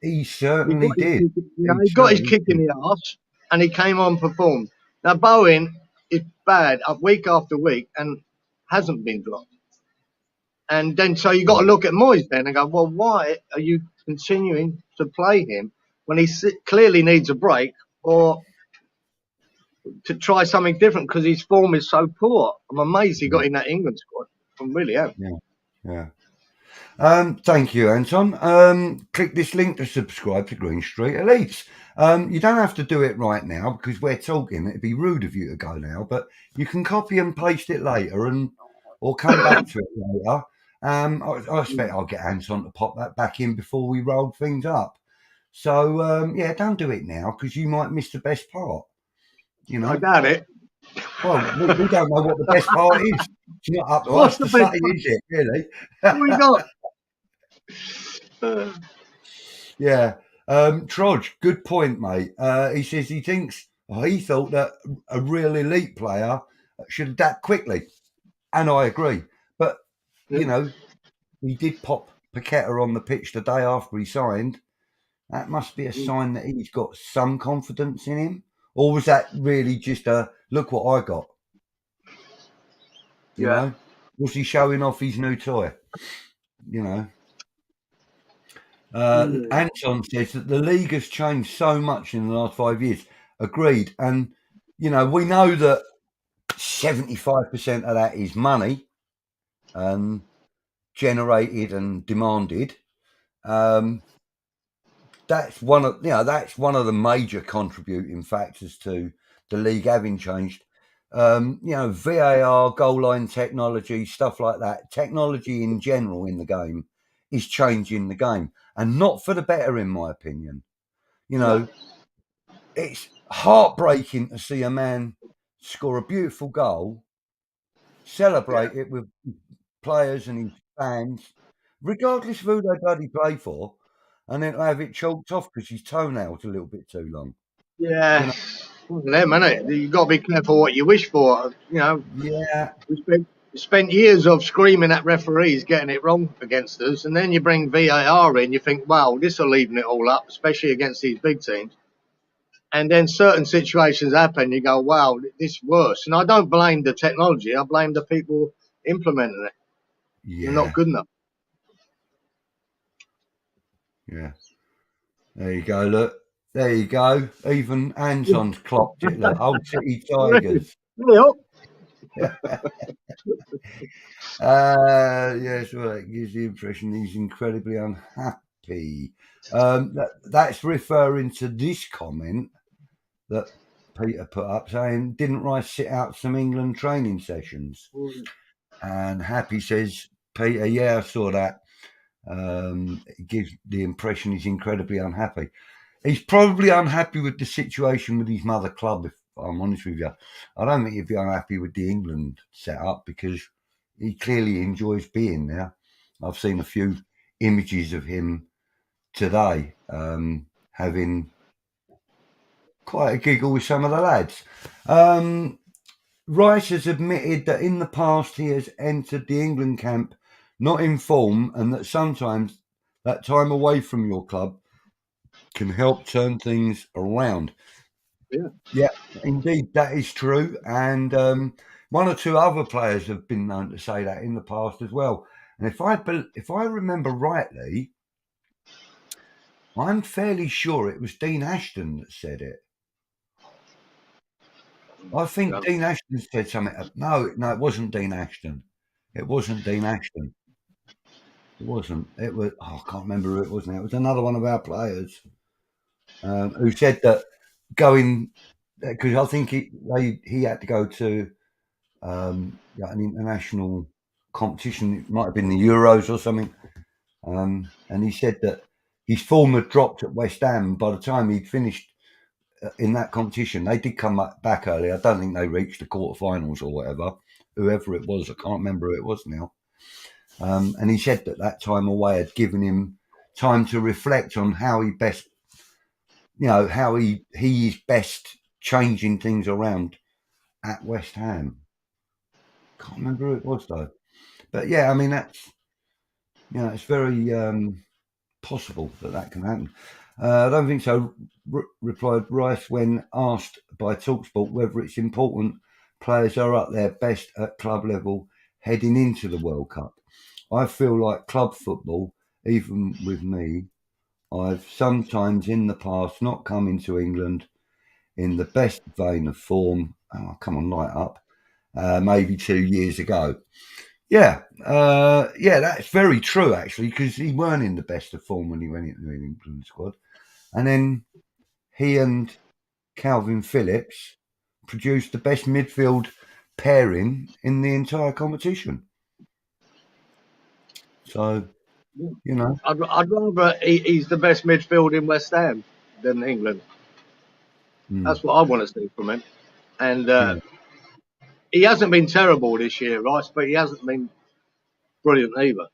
He certainly did. He got his kick in the arse, and he came on and performed. Now Bowen is bad week after week and hasn't been dropped. And then so you got to look at Moyes then and go, well, why are you continuing to play him when he clearly needs a break or to try something different because his form is so poor? I'm amazed he got in that England squad. I really am. Yeah. Thank you, Anton. Click this link to subscribe to Green Street Elites. You don't have to do it right now because we're talking. It'd be rude of you to go now, but you can copy and paste it later or come back to it later. I expect I'll get Anton to pop that back in before we roll things up. So, don't do it now because you might miss the best part. I doubt it. Well, we don't know what the best part is. It's not up to us to say, is it, really? What we got? Yeah. Trodge, good point, mate. He says he thought that a real elite player should adapt quickly. And I agree. But, he did pop Paqueta on the pitch the day after he signed. That must be a sign that he's got some confidence in him. or was that really just a look what I got? You Yeah. know, was he showing off his new toy? You know, Mm. Anton says that the league has changed so much in the last 5 years. Agreed, and we know that 75% of that is money, generated and demanded. That's one of the major contributing factors to the league having changed. VAR, goal line technology, stuff like that. Technology in general in the game is changing the game, and not for the better, in my opinion. No. It's heartbreaking to see a man score a beautiful goal, Yeah. celebrate it with players and his fans, regardless of who they bloody play for, and then have it chalked off because his toenail's a little bit too long. Yeah. You know, One of them, innit? You've got to be careful what you wish for. yeah, We spent years of screaming at referees getting it wrong against us, and then you bring VAR in, you think, wow, this will even it all up, especially against these big teams. And then certain situations happen, you go, wow, this is worse. And I don't blame the technology, I blame the people implementing it. They're not yeah, good enough. yeah. There you go. Look, there you go. Even Anton's clocked it. Look, Old City Really? Tigers. Really? Yes, well, it gives the impression he's incredibly unhappy. That's referring to this comment that Peter put up saying, didn't Rice sit out some England training sessions? And Happy says, Peter, yeah, I saw that. It gives the impression he's incredibly unhappy. He's probably unhappy with the situation with his mother club, if I'm honest with you. I don't think he'd be unhappy with the England setup because he clearly enjoys being there. I've seen a few images of him today, having quite a giggle with some of the lads. Rice has admitted that in the past he has entered the England camp not in form, and that sometimes that time away from your club can help turn things around. Yeah. Yeah, indeed, that is true. And one or two other players have been known to say that in the past as well. And if I remember rightly, I'm fairly sure it was Dean Ashton that said it. I think Yeah. Dean Ashton said something. No, it wasn't Dean Ashton. It wasn't Dean Ashton. It wasn't. It was. Oh, I can't remember who it was now. It was another one of our players who said that going because I think he had to go to an international competition. It might have been the Euros or something. And he said that his form had dropped at West Ham. By the time he'd finished in that competition, they did come back early. I don't think they reached the quarterfinals or whatever. Whoever it was, I can't remember who it was now. And he said that time away had given him time to reflect on how he best, how he is best changing things around at West Ham. Can't remember who it was though. But yeah, I mean it's very possible that can happen. I don't think so. Replied Rice when asked by Talksport whether it's important players are at their best at club level heading into the World Cup. I feel like club football, even with me, I've sometimes in the past not come into England in the best vein of form. Oh, come on, light up. Maybe 2 years ago. Yeah, that's very true actually, because he weren't in the best of form when he went into the England squad, and then he and Calvin Phillips produced the best midfield pairing in the entire competition. So I'd rather he's the best midfield in West Ham than England. mm, That's what I want to see from him. And yeah, he hasn't been terrible this year, Rice, but he hasn't been brilliant either.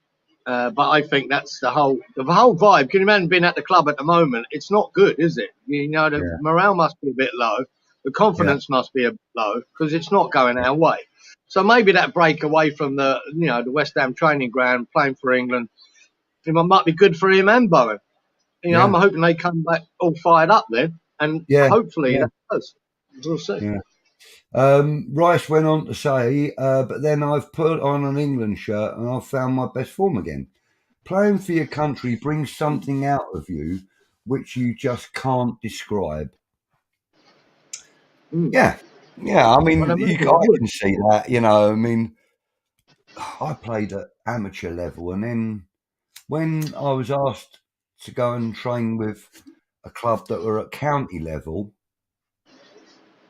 But I think that's the whole vibe. Can you imagine being at the club at the moment? It's not good, is it? The yeah, morale must be a bit low, the yeah, confidence must be a bit low because it's not going our way. So maybe that break away from the West Ham training ground, playing for England, might be good for him and Bowen. I'm yeah, hoping they come back all fired up then, and yeah, hopefully yeah. that does. We'll see. Yeah. Rice went on to say, but then I've put on an England shirt and I've found my best form again. Playing for your country brings something out of you which you just can't describe. Mm. Yeah. Yeah. I Well, mean, imagine it I would. can see that, you know. I mean, I played at amateur level, and then when I was asked to go and train with a club that were at county level,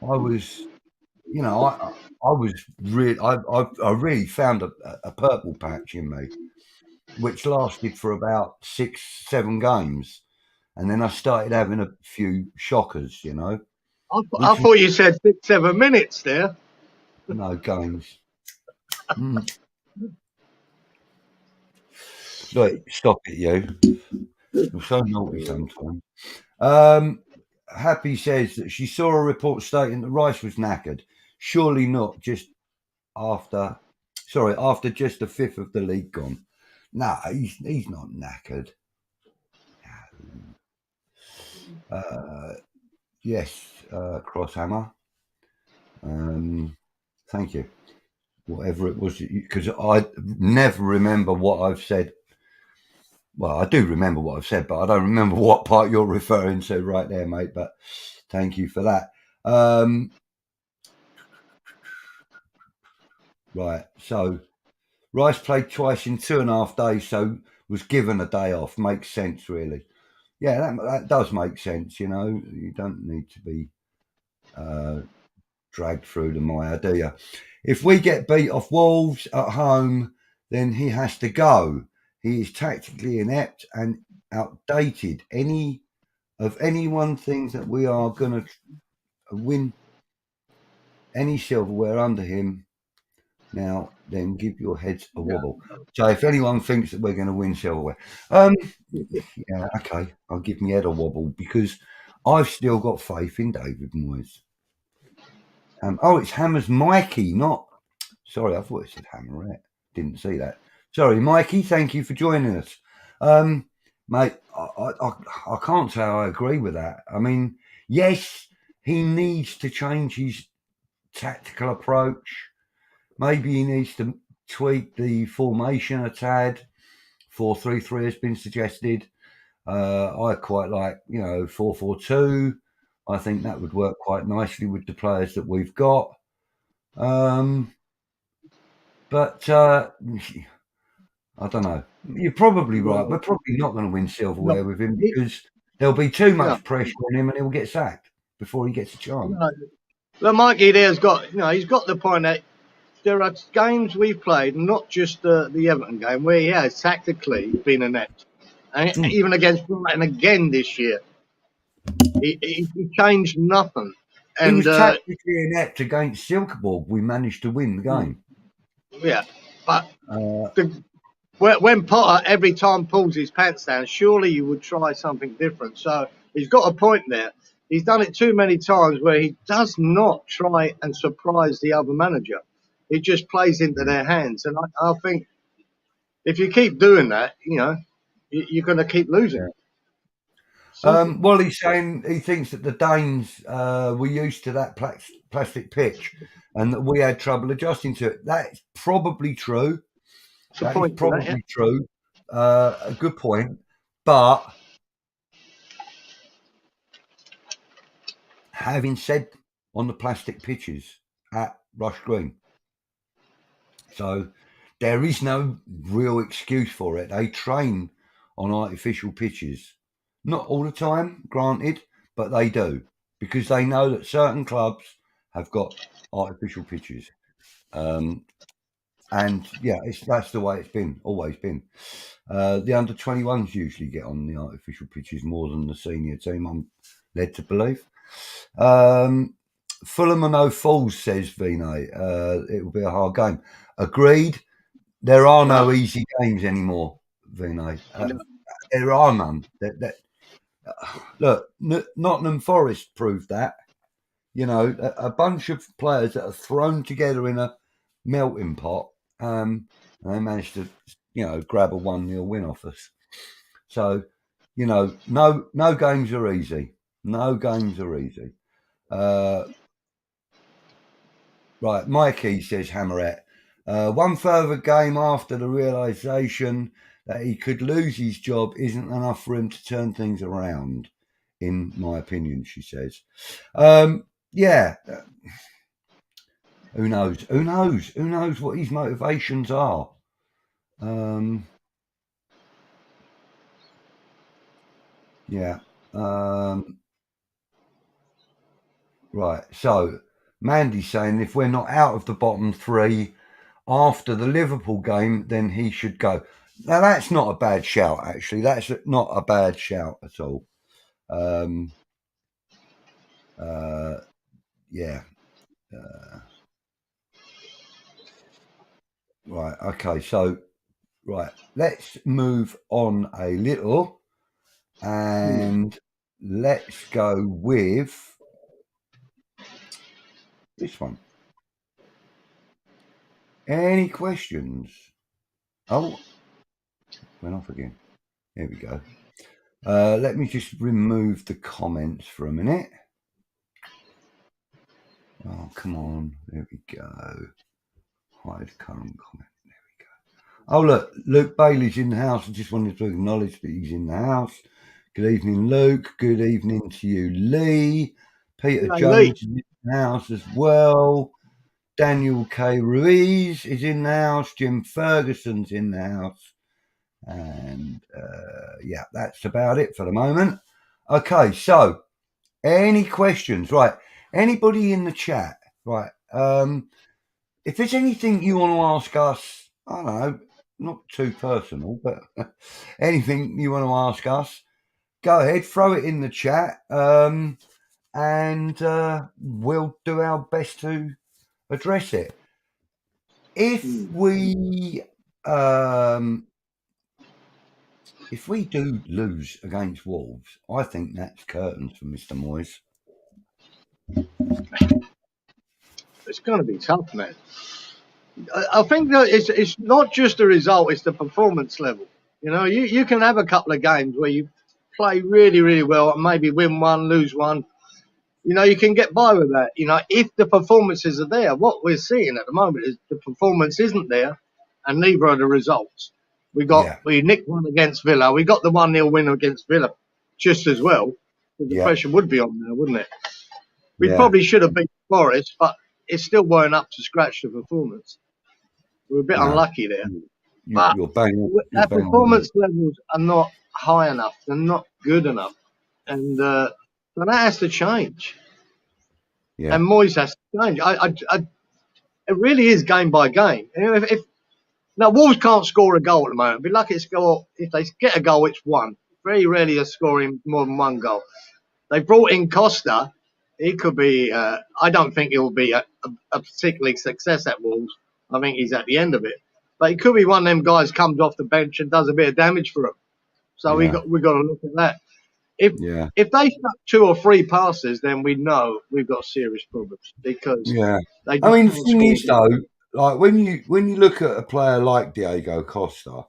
I was, you know, I was really, I really found a purple patch in me, which lasted for about 6, 7 games, and then I started having a few shockers, you know, I which was thought you said 6, 7 minutes there. no games. Mm. Look, stop it, you. You're so naughty sometimes. Um, Happy says that she saw a report stating that Rice was knackered. Surely not just after, sorry, after just a fifth of the league gone. No, he's not knackered. Uh, yes, Crosshammer. Thank you. Whatever it was, because I never remember what I've said. Well, I do remember what I've said, but I don't remember what part you're referring to right there, mate. But thank you for that. Right, so Rice played twice in 2.5 days, so was given a day off. Makes sense, really. Yeah, that does make sense. You know, you don't need to be dragged through the mire, do you? If we get beat off Wolves at home, then he has to go. He is tactically inept and outdated. Anyone thinks that we are going to win any silverware under him now, then give your heads a Yeah. wobble. So if anyone thinks that we're going to win silverware, yeah, okay, I'll give my head a wobble because I've still got faith in David Moyes. Oh, it's Hammer's Mikey, not. Sorry, I thought it said Hammerette. Didn't see that. Sorry, Mikey. Thank you for joining us, mate. I can't say I agree with that. I mean, yes, he needs to change his tactical approach. Maybe he needs to tweak the formation a tad. 4-3-3 has been suggested. I quite like, 4-4-2. I think that would work quite nicely with the players that we've got. But I don't know. You're probably right. We're probably not going to win No, silverware with him he, because there'll be too yeah. much pressure on him and he'll get sacked before he gets a chance. No. Look, Mikey there's got, he's got the point that there are games we've played, not just the Everton game, where he has tactically been inept. And even against Brighton again this year, he changed nothing. He And was tactically inept against Silkeborg. We managed to win the game. yeah, but Uh, when Potter every time pulls his pants down, surely you would try something different. So he's got a point there. He's done it too many times where he does not try and surprise the other manager. He just plays into their hands. And I think if you keep doing that, you're going to keep losing. yeah. Simple. Well, he's saying he thinks that the Danes were used to that plastic pitch and that we had trouble adjusting to it. That's probably true. It's a That is point to that, yeah. probably true. A good point. But having said on the plastic pitches at Rush Green, so there is no real excuse for it. They train on artificial pitches. Not all the time, granted, but they do because they know that certain clubs have got artificial pitches. And yeah, that's the way it's been, always been. The under-21s usually get on the artificial pitches more than the senior team, I'm led to believe. Fulham are no fools, says Vinay. It will be a hard game. Agreed. There are no No, easy games anymore, Vinay. no, There are none. Look, Nottingham Forest proved that. You know, a bunch of players that are thrown together in a melting pot, and they managed to, grab a 1-0 win off us. So, no games are easy. No games are easy. Right, Mikey says Hammerette. One further game after the realisation that he could lose his job isn't enough for him to turn things around, in my opinion, she says. Yeah, who knows? Who knows? Who knows what his motivations are? Yeah. Right. So Mandy's saying if we're not out of the bottom three after the Liverpool game, then he should go. Now that's not a bad shout, actually. That's not a bad shout at all. Yeah. Right. Okay. So right, let's move on a little, and let's go with this one. Any questions? Oh, went off again. Here we go. Let me just remove the comments for a minute. Oh, come on. There we go. Hide current comment. There we go. Oh, look. Luke Bailey's in the house. I just wanted to acknowledge that he's in the house. Good evening, Luke. Good evening to you, Lee. Peter Hello, Jones Lee. is in the house as well. Daniel K. Ruiz is in the house. Jim Ferguson's in the house. And yeah, that's about it for the moment. Okay, so any questions? Right. Anybody in the chat? Right. If there's anything you want to ask us, I don't know, not too personal, but anything you want to ask us, go ahead, throw it in the chat, and we'll do our best to address it. If we do lose against Wolves, I think that's curtains for Mr. Moyes. It's going to be tough, man. I think that it's not just the result; it's the performance level. You know, you can have a couple of games where you play really, really well and maybe win one, lose one. You know, you can get by with that. You know, if the performances are there, what we're seeing at the moment is the performance isn't there, and neither are the results. We nicked one against Villa. We got the 1-0 win against Villa just as well. The pressure would be on there, wouldn't it? We probably should have beat Forest, but it still weren't up to scratch the performance. We were a bit unlucky there. But our performance levels are not high enough. They're not good enough. And so that has to change. Yeah. And Moyes has to change. It really is game by game. Now, Wolves can't score a goal at the moment. Be lucky to score. If they get a goal, it's one. Very rarely are scoring more than one goal. They brought in Costa. He could be. I don't think he'll be a particularly success at Wolves. I think he's at the end of it. But he could be one of them guys comes off the bench and does a bit of damage for them. So we got to look at that. If they stuck 2 or 3 passes, then we know we've got serious problems because they. I mean, the thing is though, like when you look at a player like Diego Costa,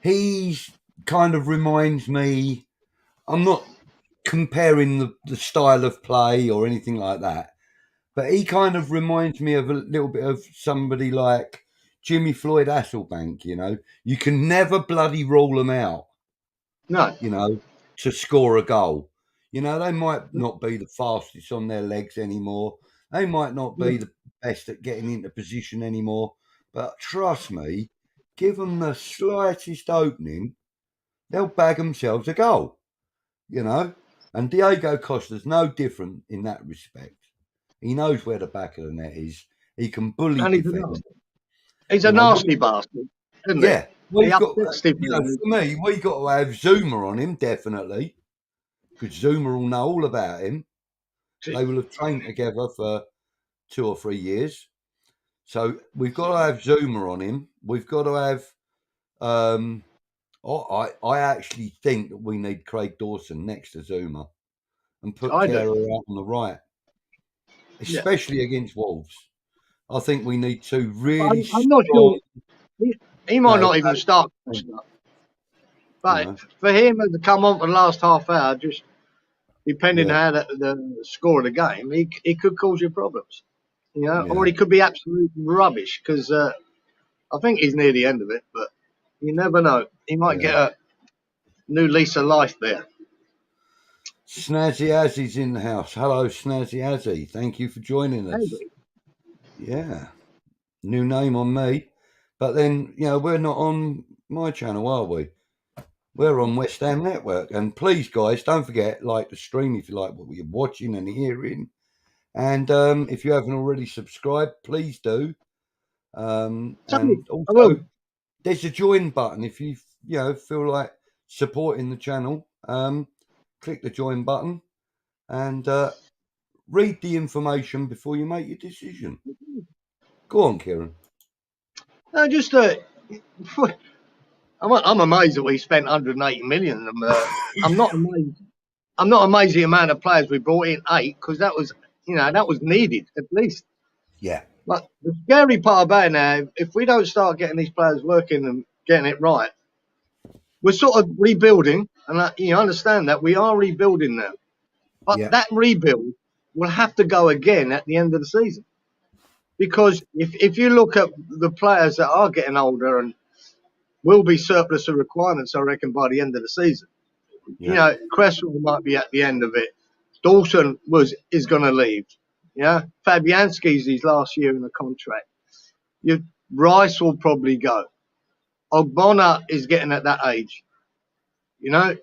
he's kind of reminds me. I'm not comparing the style of play or anything like that, but he kind of reminds me of a little bit of somebody like Jimmy Floyd Hasselbank. You know, you can never bloody rule them out. No. You know, to score a goal. You know, they might not be the fastest on their legs anymore. They might not be the best at getting into position anymore. But trust me, give them the slightest opening, they'll bag themselves a goal. You know, and Diego Costa's no different in that respect. He knows where the back of the net is. He can bully defend. He's a nasty bastard, isn't he? We've got, for me, we got to have Zuma on him, definitely, because Zuma will know all about him. They will have trained together for 2 or 3 years. So we've got to have Zuma on him. We've got to have. I actually think that we need Craig Dawson next to Zuma, and put Kehrer out on the right, especially against Wolves. I think we need 2 really. I'm not sure. He might not even start. But for him to come on for the last half hour, just depending how the score of the game, he could cause you problems. or Yeah. he could be absolute rubbish because I think he's near the end of it, but you never know. He might get Yeah. a new lease of life there. Snazzy Azzy's in the house. Hello, Snazzy Azzy. Thank you for joining us. Maybe. Yeah. New name on me. But then, we're not on my channel, are we? We're on West Ham Network. And please, guys, don't forget, like the stream if you like what you're watching and hearing. And if you haven't already subscribed, please do. Something. And I will. also, there's a join button if you feel like supporting the channel. Click the join button and read the information before you make your decision. Go on, Kieran. No, just I'm amazed that we spent 180 million. I'm not amazed. I'm not amazed the amount of players we brought in, 8, because that was needed at least. Yeah. But the scary part about it now, if we don't start getting these players working and getting it right, we're sort of rebuilding, and you understand that we are rebuilding now. But Yeah. that rebuild will have to go again at the end of the season, because if you look at the players that are getting older and will be surplus of requirements, I reckon by the end of the season. Yeah. Cresswell might be at the end of it. Dawson is going to leave. Yeah, Fabianski's his last year in the contract. Rice will probably go. Ogbonna is getting at that age. And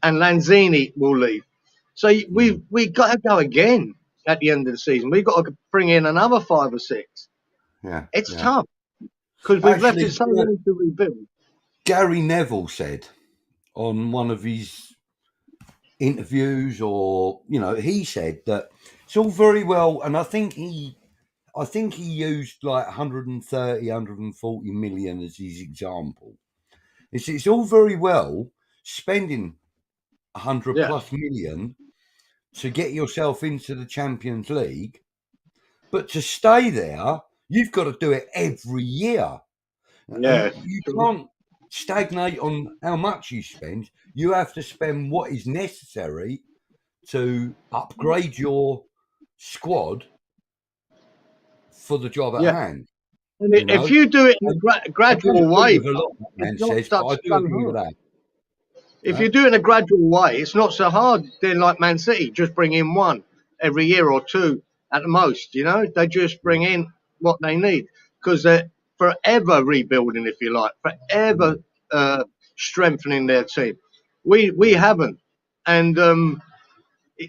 Lanzini will leave. So we got to go again at the end of the season. We've got to bring in another 5 or 6. Yeah. It's Yeah. tough because we've left it Actually, so long to rebuild. Gary Neville said on one of his interviews, or he said that it's all very well, and I think he used like 130, 140 million as his example. It's all very well spending 100 Yeah, plus million to get yourself into the Champions League, but to stay there, you've got to do it every year. yeah, And you can't stagnate on how much you spend. You have to spend what is necessary to upgrade your squad for the job at yeah. hand, And you if know. you do it in a I don't gradual agree way, with a lot that it's man not says, but such I do so agree with hard. that. If you do it in a gradual way, it's not so hard. Then, like Man City, just bring in 1 every year or 2 at the most. They just bring in what they need because they're forever rebuilding, if you like, forever strengthening their team. We haven't, and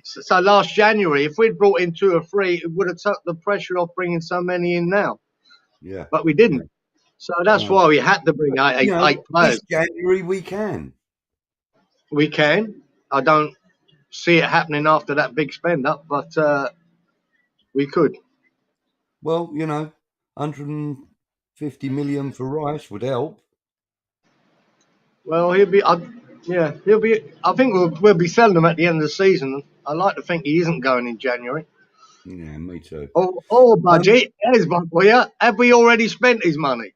so last January, if we'd brought in 2 or 3, it would have took the pressure off bringing so many in now, Yeah, but we yeah, didn't. So that's no. why we had to bring But, eight this players. January we can. We can. I don't see it happening after that big spend up, but we could. Well, 150 million for Rice would help. Well, he'll be. I think we'll be selling him at the end of the season. I like to think he isn't going in January. Yeah, me too. Or Um, budget. There's one for you. Have we already spent his money?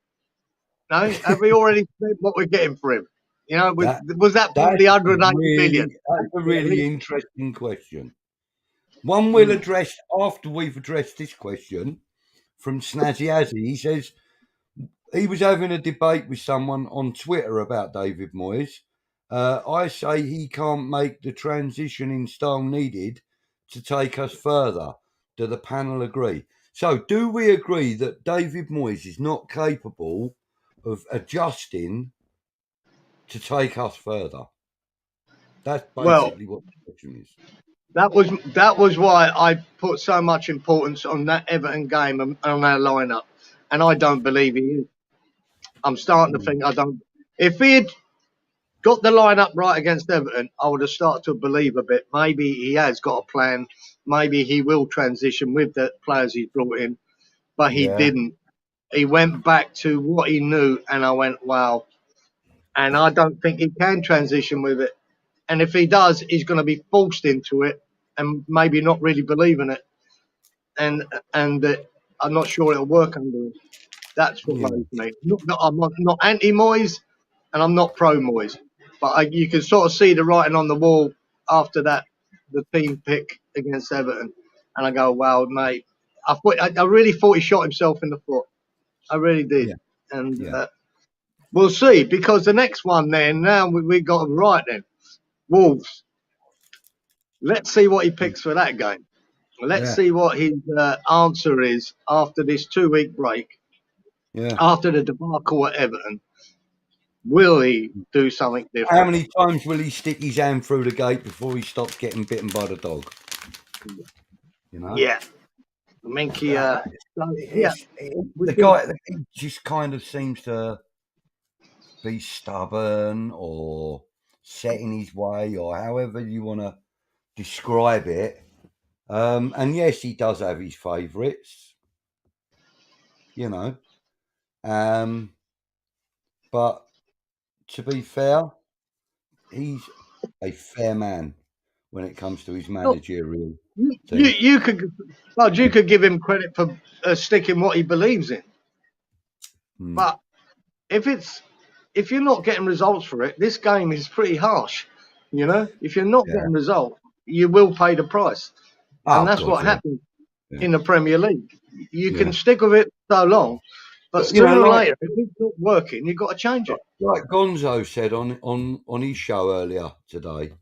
No, have we already spent what we're getting for him? that Was that part of that's the a 180 million? really interesting question. One we'll Mm. address after we've addressed this question from Snazzy Azzy. He says he was having a debate with someone on Twitter about David Moyes. I say he can't make the transition in style needed to take us further. Do the panel agree? So, do we agree that David Moyes is not capable of adjusting to take us further? That's Well, basically what the question is. that was why I put so much importance on that Everton game and on our lineup, and I don't believe he is. I'm starting to think I don't. If he had got the lineup right against Everton, I would have started to believe a bit. Maybe he has got a plan. Maybe he will transition with the players he's brought in, but he Yeah, didn't. He went back to what he knew, and I went, wow. And I don't think he can transition with it. And if he does, he's going to be forced into it and maybe not really believe in it. And I'm not sure it'll work under him. That's what yeah, worries me. I'm not anti Moyes, and I'm not pro Moyes, but you can sort of see the writing on the wall after that, the team pick against Everton, and I go, wow, mate, I really thought he shot himself in the foot. I really did. Yeah. And Yeah. we'll see, because the next one then, now we got them right then. Wolves. Let's see what he picks for that game. Let's Yeah. see what his answer is after this 2-week break, Yeah. after the debacle at Everton. Will he do something How different? many times will he stick his hand through the gate before he stops getting bitten by the dog? You know? Yeah. I think he, Uh, yeah. the guy he just kind of seems to be stubborn or set in his way, or however you want to describe it. And yes, he does have his favourites, you know. But to be fair, he's a fair man when it comes to his managerial thing. You could, well, you could give him credit for sticking what he believes in. But if you're not getting results for it, this game is pretty harsh. You know, if you're not Yeah. getting results, you will pay the price, and that's God, what yeah. happens in the Premier League. You Yeah. can stick with it so long, but But, you know, sooner or like- later, if it's not working, you've got to change it. Like Gonzo said on his show earlier today,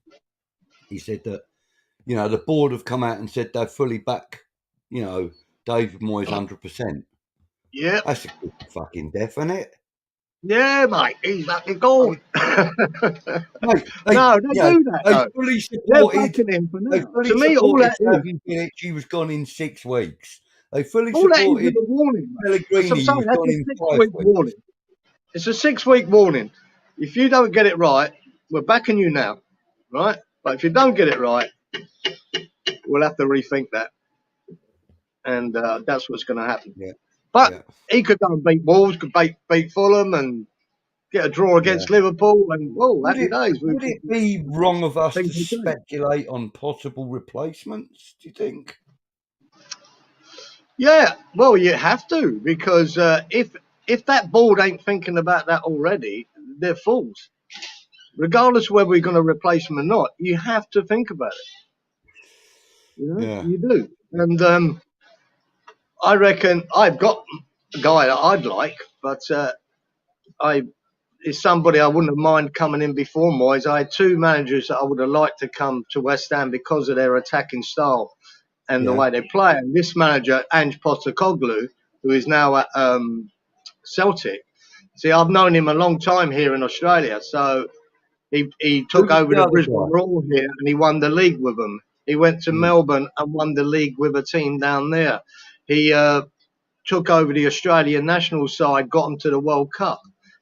he said that, you know, the board have come out and said they're fully back, you know, David Moyes 100%. Yeah, That's a good fucking death, isn't it? yeah, mate, he's fucking gone. Mate, No, they do that, They though. fully They're supported. backing him for They now. fully To me, all supported that is, having Bilic. He was gone in 6 weeks. They fully all that is supported a warning. Mate. That's what Pellegrini. I'm He saying. was That's gone a in 5 6-week weeks. warning. It's a 6-week warning. If you don't get it right, we're backing you now, right? But if you don't get it right, we'll have to rethink that, and that's what's going to happen. Yeah. But Yeah. he could go and beat Wolves, could beat Fulham, and get a draw against Liverpool, and happy days. Would it be wrong of us to Things will change. speculate on possible replacements, do you think? Yeah, well, you have to, because if that board ain't thinking about that already, they're fools. Regardless of whether we're going to replace them or not, you have to think about it. You know, Yeah. you do. And I reckon I've got a guy that I'd like, but I is somebody I wouldn't have mind coming in before Moyes. I had 2 managers that I would have liked to come to West Ham because of their attacking style and the way they play. And this manager, Ange Postecoglou, who is now at Celtic. See, I've known him a long time here in Australia. So he took Who's over the the other Brisbane guy? Roar here and he won the league with them. He went to Mm. Melbourne and won the league with a team down there. He took over the Australian national side, got them to the World Cup.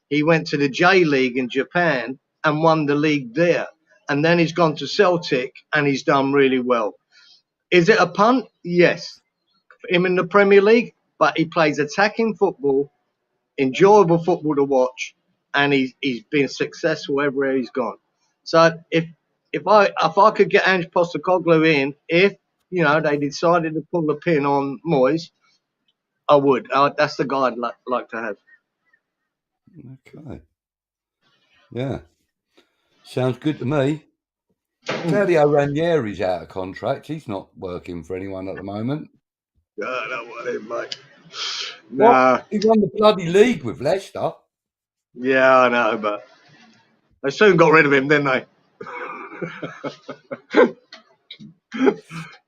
He went to the J League in Japan and won the league there. And then he's gone to Celtic and he's done really well. Is it a punt? Yes. For him in the Premier League, but he plays attacking football, enjoyable football to watch, and he's been successful everywhere he's gone. So if I could get Ange Postecoglou in, if they decided to pull the pin on Moyes, I would. That's the guy I'd like to have. Okay. Yeah. Sounds good to me. Claudio Ranieri's out of contract. He's not working for anyone at the moment. Yeah, I don't want him, mate. What? Nah. He won the bloody league with Leicester. Yeah, I know, but they soon got rid of him, didn't they?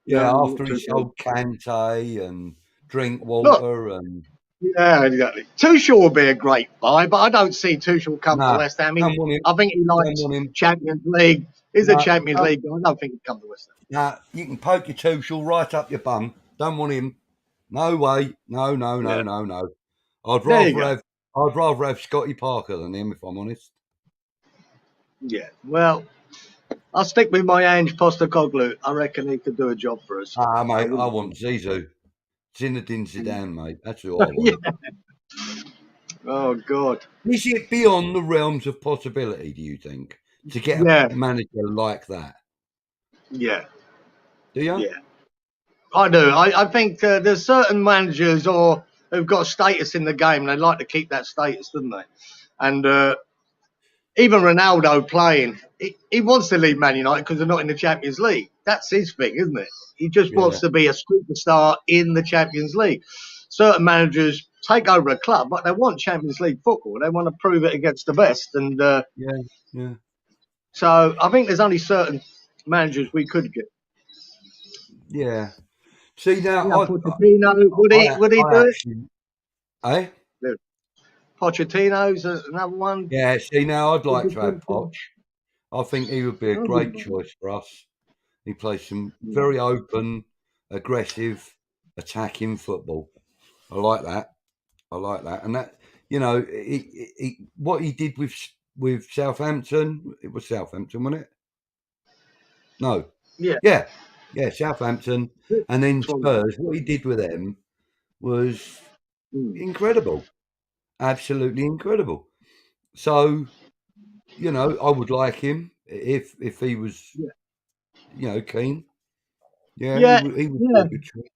Yeah, No, after he not sold Kante and Drinkwater and... Yeah, exactly. Tuchel would be a great buy, but I don't see Tuchel come to Nah, West Ham. don't want him. I think he likes Don't want him. Champions League. He's a Nah, Champions League guy. I don't think he'd come to West Ham. Nah, you can poke your Tuchel right up your bum. Don't want him. No way. No. Yeah. I'd There you rather have Scotty Parker than him, if I'm honest. Yeah. Well, I'll stick with my Ange Postecoglou. I reckon he could do a job for us. Ah, mate, I want Zizou. Zinedine Zidane, mate. That's who I want. Yeah. Oh, God. Is it beyond the realms of possibility, do you think, to get a manager like that? Yeah. Do you? Yeah. I do. I think there's certain managers who've got status in the game. They like to keep that status, don't they? And even Ronaldo playing, he wants to leave Man United because they're not in the Champions League. That's his thing, isn't it? He just wants to be a superstar in the Champions League. Certain managers take over a club, but they want Champions League football. They want to prove it against the best. And so I think there's only certain managers we could get. Yeah. See now, Yeah, Pochettino, would he do actually, eh? it? Pochettino's another one. Yeah. See now, I'd like to have Poch. I think he would be a great choice for us. He plays some very open, aggressive, attacking football. I like that. And that, you know, what he did with Southampton. It was Southampton, wasn't it? No. Yeah. Yeah. Southampton, and then Spurs. What he did with them was incredible. Absolutely incredible. So, you know, I would like him if he was, you know, keen. Yeah, he would be a good choice.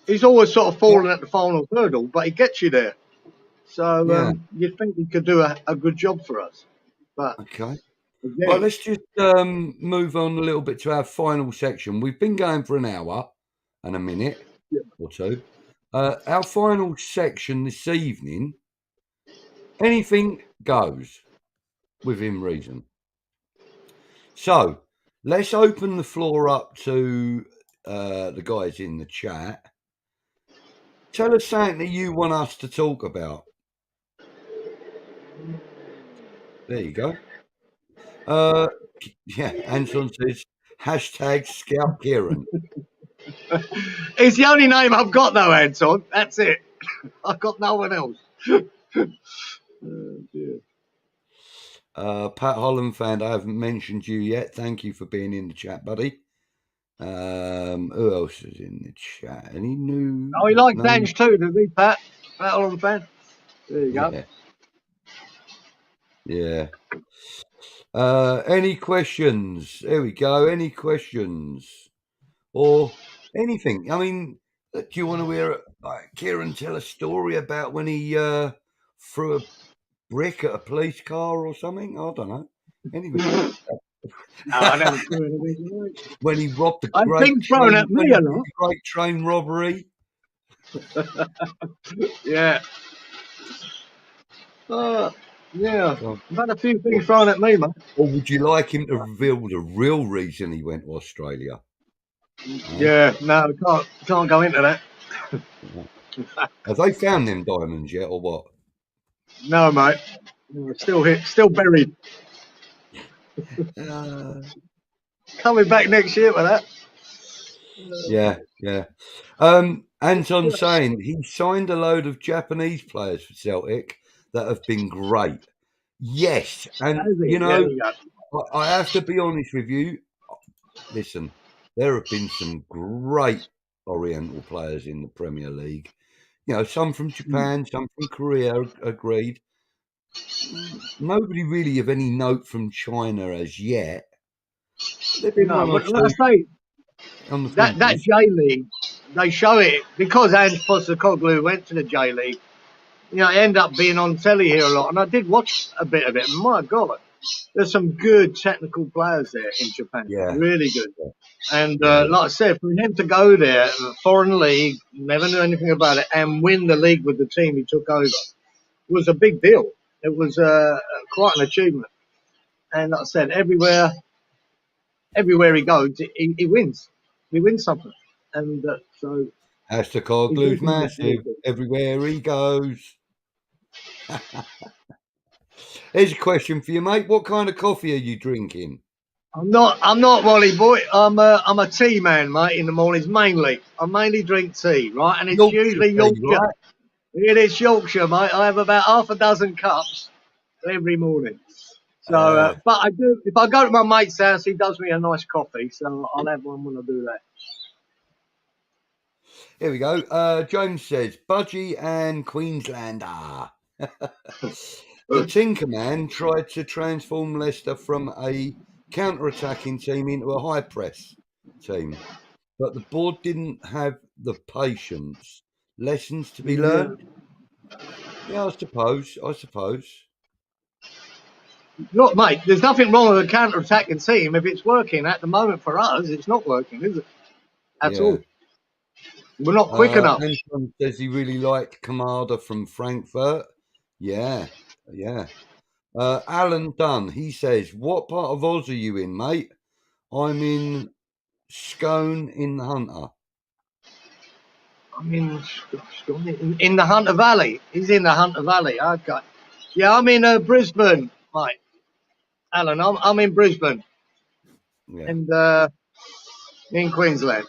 He's always sort of fallen at the final hurdle, but he gets you there. So you'd think he could do a good job for us. But okay. again, Well, let's just move on a little bit to our final section. We've been going for an hour and a minute or two. Our final section this evening, anything goes within reason. So let's open the floor up to the guys in the chat. Tell us something that you want us to talk about. There you go. Yeah, Anton says, #Scout Kieran. It's the only name I've got, though, Anton. That's it. I've got no one else. Oh, dear. Pat Holland fan, I haven't mentioned you yet. Thank you for being in the chat, buddy. Who else is in the chat? Any new? Oh, he likes Ange too, does he, Pat? Pat Holland fan. There you go. Yeah. Any questions? There we go. Any questions or anything? I mean, do you want to hear Kieran tell a story about when he threw a brick at a police car or something? I don't know. Anyway. I never threw anything. When he robbed the I've been thrown at me a lot. Great train robbery. Yeah. Yeah. I've had a few things thrown at me, man. Or would you like him to reveal the real reason he went to Australia? Yeah, no, can't go into that. Have they found them diamonds yet, or what? No, mate. Still here, still buried. Coming back next year with that. Yeah. Anton saying he signed a load of Japanese players for Celtic that have been great. Yes, and you know, I have to be honest with you. Listen, there have been some great Oriental players in the Premier League. You know, some from Japan, some from Korea, agreed. Nobody really of any note from China as yet. No, but like I say, that J League, they show it because Ange Postecoglou went to the J League. You know, I end up being on telly here a lot, and I did watch a bit of it. And my God, there's some good technical players there in Japan. Yeah, really good. And like I said, for him to go there, foreign league, never knew anything about it, and win the league with the team he took over was a big deal. It was quite an achievement. And like I said, everywhere he goes, he wins. He wins something. And so. Postecoglou's massive. Everywhere he goes. Here's a question for you, mate. What kind of coffee are you drinking? I'm not Wally boy. I'm a tea man, mate. In the mornings, mainly. I mainly drink tea, right? And it's usually Yorkshire. Right? It is Yorkshire, mate. I have about half a dozen cups every morning. So, but I do. If I go to my mate's house, he does me a nice coffee, so I'll have one when I do that. Here we go. Jones says, Budgie and Queenslander. The Tinkerman tried to transform Leicester from a counter-attacking team into a high-press team, but the board didn't have the patience. Lessons to be learned? Yeah, I suppose. Look, mate, there's nothing wrong with a counter-attacking team if it's working. At the moment, for us, it's not working, is it? At Yeah. all. We're not quick enough. Anton says he really liked Kamada from Frankfurt. Yeah, yeah. Alan Dunn, he says, what part of Oz are you in, mate? I'm in Scone in the Hunter. I mean, in the Hunter Valley. He's in the Hunter Valley. Okay. Yeah, I'm in Brisbane, mate. Alan, I'm in Brisbane, Yeah. and in Queensland.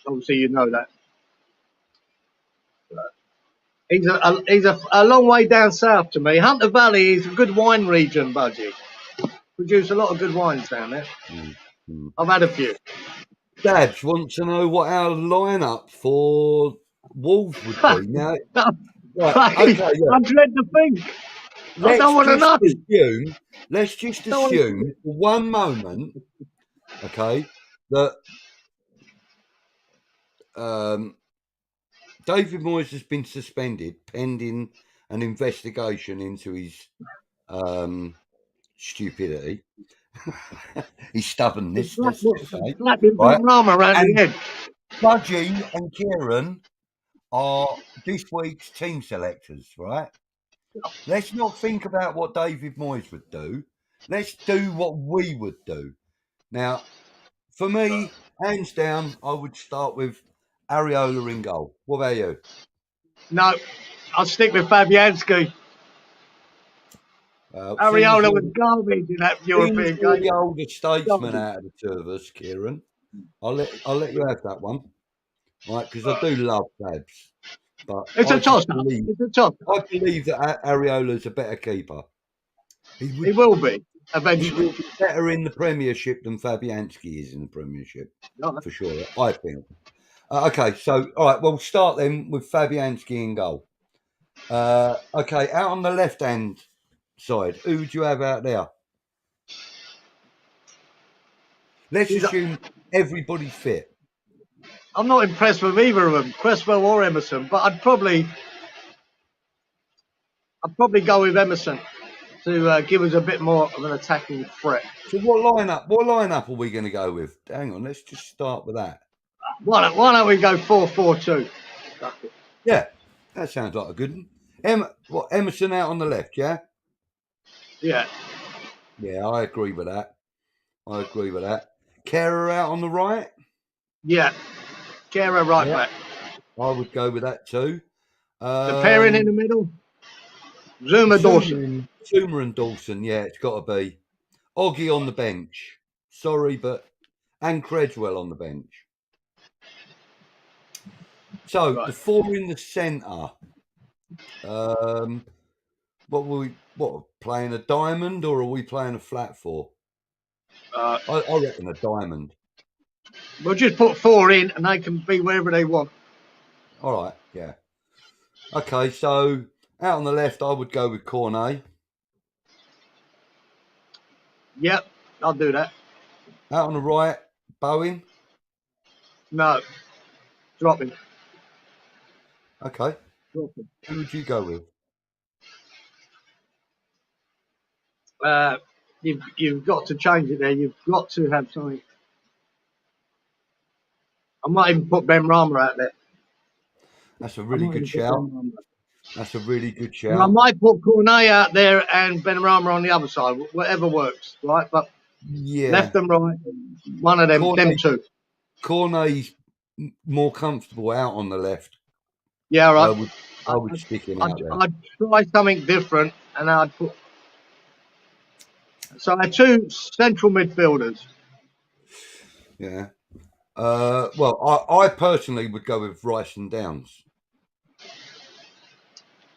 Obviously, you know that. He's a long way down south to me. Hunter Valley is a good wine region, Budgie. Produce a lot of good wines down there. Mm-hmm. I've had a few. Dabs wants to know what our lineup for Wolves would be. Now, right, okay, yeah. I dread to think. I don't want to know. Let's just assume for one moment, okay, that David Moyes has been suspended pending an investigation into his stupidity, his stubbornness, let's just say. Right? Around the head. Budgie and Kieran are this week's team selectors, right? Let's not think about what David Moyes would do. Let's do what we would do. Now, for me, hands down, I would start with Areola in goal. What about you? No, I'll stick with Fabianski. Areola was garbage in that European game. The older statesman out of the two of us, Kieran. I'll let you have that one, right? Because I do love Babs, but it's a toss-up. It's a toss-up. I believe that Areola's a better keeper. He will be eventually. He will be better in the Premiership than Fabianski is in the Premiership, for sure. I think. Okay, so all right, we'll start then with Fabianski in goal. Okay, out on the left-hand side, who would you have out there? Let's assume everybody's fit. I'm not impressed with either of them, Cresswell or Emerson, but I'd probably go with Emerson to give us a bit more of an attacking threat. So what lineup are we going to go with? Hang on, let's just start with that. Why don't we go 4-4-2? Yeah, that sounds like a good one. Emerson out on the left, yeah? Yeah. Yeah, I agree with that. Kehrer out on the right? Yeah. Kehrer right back. I would go with that too. The pairing in the middle? Dawson. Zuma and Dawson, yeah, it's got to be. Oggy on the bench. Sorry, and Credwell on the bench. So the four in the centre. What playing a diamond or are we playing a flat four? I reckon a diamond. We'll just put four in and they can be wherever they want. All right, yeah. Okay, so out on the left, I would go with Cornet. Yep, I'll do that. Out on the right, Bowen? No, drop him. Okay. Drop him. Who would you go with? You've got to change it there. You've got to have something. I might even put Ben Rama out there. That's a really good shout. That's a really good shout. I might put Cornet out there and Ben Rama on the other side, whatever works, right? But yeah, left and right, one of them, them two. Cornet's more comfortable out on the left. Yeah, right. I would stick him out there. I'd try something different, and I'd put. So I had two central midfielders. Yeah. Well, I personally would go with Rice and Downs.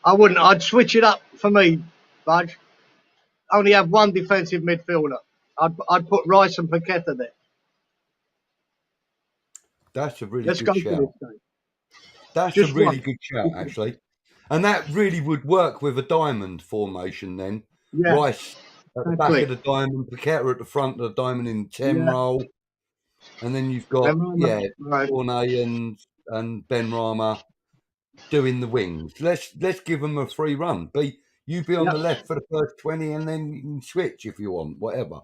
I wouldn't. I'd switch it up for me, Budge. Only have one defensive midfielder. I'd put Rice and Paqueta there. That's a really good shout. That's Just a really good shout, actually. And that really would work with a diamond formation then. Yeah. Rice at the back of the diamond, Paqueta at the front of the diamond in 10 roll. And then you've got, Cornet and Ben Rama doing the wings. Let's give them a free run. You be on Yep. the left for the first 20, and then you can switch if you want, whatever.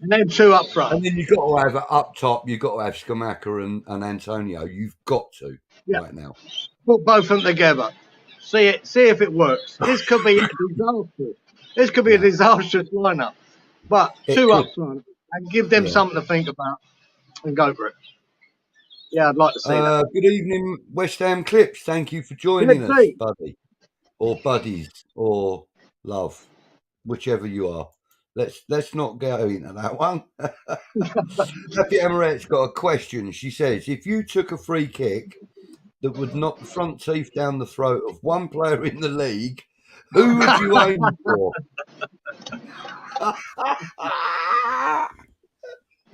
And then 2 up front. And then you've got to have it up top. You've got to have Skamaka and Antonio. You've got to right now. Put both of them together. See if it works. This could be a disaster. This could be a disastrous lineup. But It 2 could. up front and give them something to think about and go for it. Yeah, I'd like to see that. Good evening, West Ham Clips. Thank you for joining us, buddy, or buddies, or love, whichever you are. Let's not go into that one. Happy Amaret's got a question. She says, if you took a free kick that would knock the front teeth down the throat of one player in the league, who would you aim for?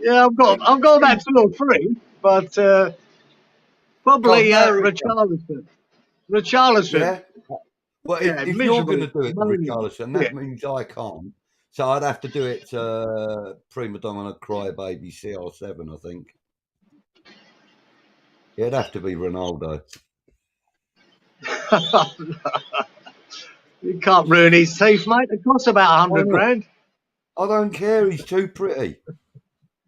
Yeah, I've got about 2 or 3, but probably Richarlison. Richarlison. Yeah. Well, if you're going to do it, Richarlison, that means I can't. So I'd have to do it Prima Donna Crybaby CR7, I think. It'd have to be Ronaldo. You can't ruin his teeth, mate. It costs about 100 grand. I don't care. He's too pretty.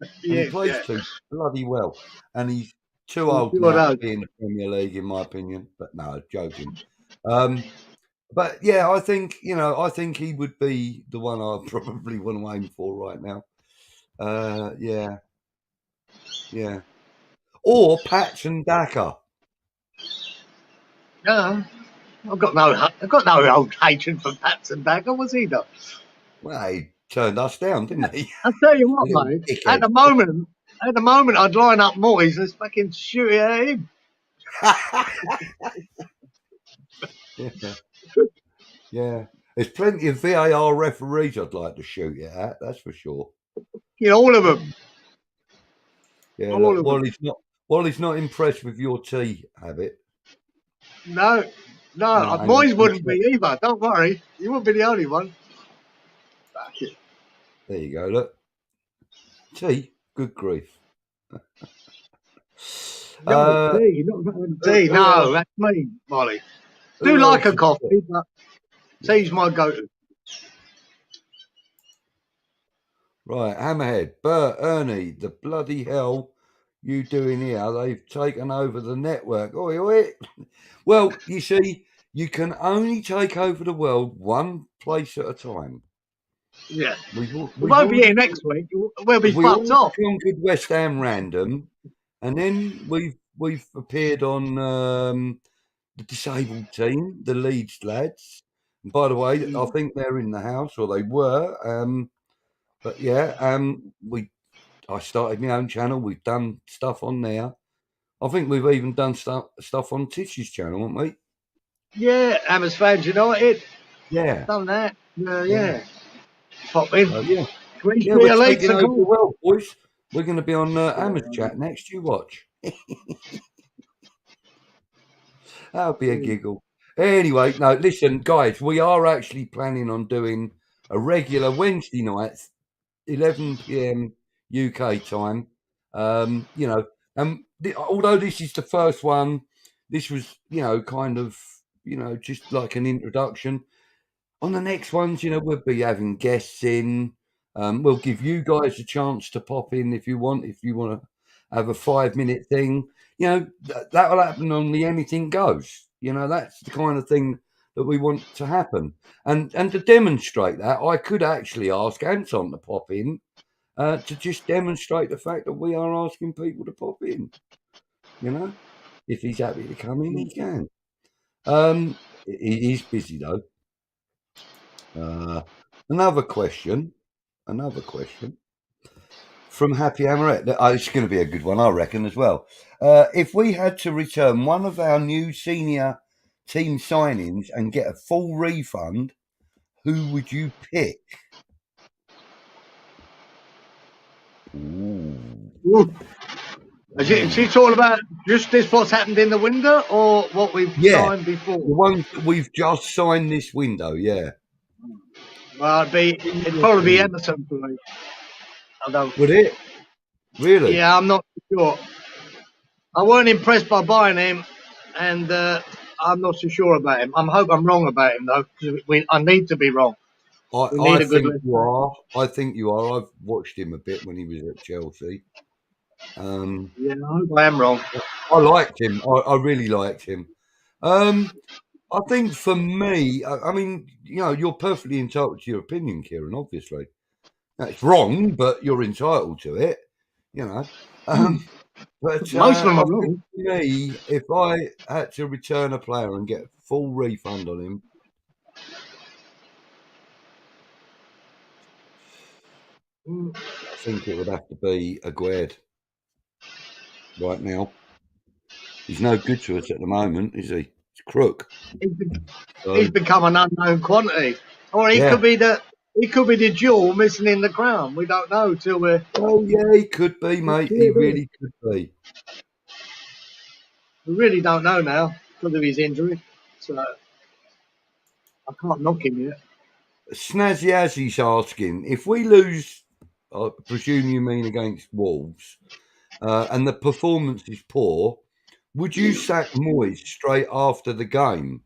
And Yes, he plays too bloody well. And he's too old now to be in the Premier League, in my opinion. But no, joking. But yeah, I think he would be the one I probably want to aim for right now. Yeah. Or Patson Daka. Yeah, I've got no old hatred for Patson Daka. What's he done? Well, he turned us down, didn't he? I'll tell you what, mate. At the moment, I'd line up Moyes and fucking shoot it at him. Yeah. There's plenty of VAR referees I'd like to shoot it at, that's for sure. All of them. Yeah, look, Wally's not impressed with your tea habit. No, Moyes wouldn't be either. Don't worry. You wouldn't be the only one. There you go, look. Tea? Good grief. No, tea, not tea. No, that's me, Molly. Do like a coffee, but tea's my go-to. Right, Hammerhead, Bert Ernie, the bloody hell you doing here? They've taken over the network. Oi, oi. Well, you see, you can only take over the world one place at a time. Yeah. We won't be here next week. We'll be fucked off. We conquered West Ham random, and then we've appeared on the disabled team, the Leeds lads. And by the way, I think they're in the house, or they were. But yeah, I started my own channel. We've done stuff on there. I think we've even done stuff on Tish's channel, haven't we? Yeah, Hammers Fans United. Yeah. Done that. Yeah. Pop in. Yeah, we're taking over the world, boys. We're going to be on Hammers Chat next. You watch. That'll be a giggle. Anyway, no, listen, guys, we are actually planning on doing a regular Wednesday night, 11 p.m. UK time. Although this is the first one, this was, kind of, just like an introduction. On the next ones, we'll be having guests in. We'll give you guys a chance to pop in if you want to have a 5-minute thing. That'll happen on the Anything Goes. That's the kind of thing that we want to happen. And to demonstrate that, I could actually ask Anton to pop in to just demonstrate the fact that we are asking people to pop in. If he's happy to come in, he can. He's busy though. Another question from Happy Amaret. It's going to be a good one, I reckon, as well. If we had to return one of our new senior team signings and get a full refund, who would you pick? Ooh. Is she talking about just this what's happened in the window, or what we've signed before? The one we've just signed this window, yeah. Well, it'd probably be Emerson for me. Would it? Really? Yeah, I'm not sure. I weren't impressed by buying him, and I I'm not so sure about him. I hope I'm wrong about him though, because I need to be wrong. We I need a good think left you back. are. I think you are. I've watched him a bit when he was at Chelsea. Yeah, I hope I am wrong. I liked him. I really liked him. I think for me, I mean, you're perfectly entitled to your opinion, Kieran. Obviously, it's wrong, but you're entitled to it. You know. But Most of them I are think wrong. for me, if I had to return a player and get full refund on him, Mm. I think it would have to be Aguerd right now. He's no good to us at the moment, is he? He's crook. He's, be- he's So become an unknown quantity, or he could yeah. be the jewel missing in the crown. We don't know till we're Oh yeah, he could be, mate. He cleared in. really could be. We really don't know now because of his injury. So I can't knock him yet. Snazzy asking if we lose. I presume you mean against Wolves, and the performance is poor. Would you sack Moyes straight after the game?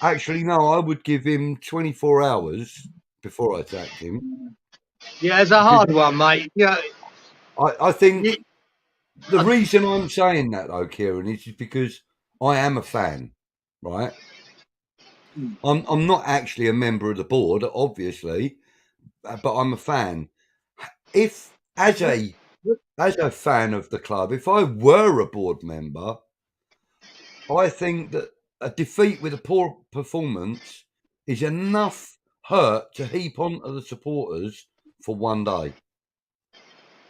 Actually, no. I would give him 24 hours before I sacked him Yeah, it's a because hard one, mate. Yeah, I think you, the I, reason I'm saying that though, Kieran, is just because I am a fan, right? I'm not actually a member of the board, obviously, but I'm a fan. If as a fan of the club, if I were a board member, I think that a defeat with a poor performance is enough hurt to heap onto the supporters for one day.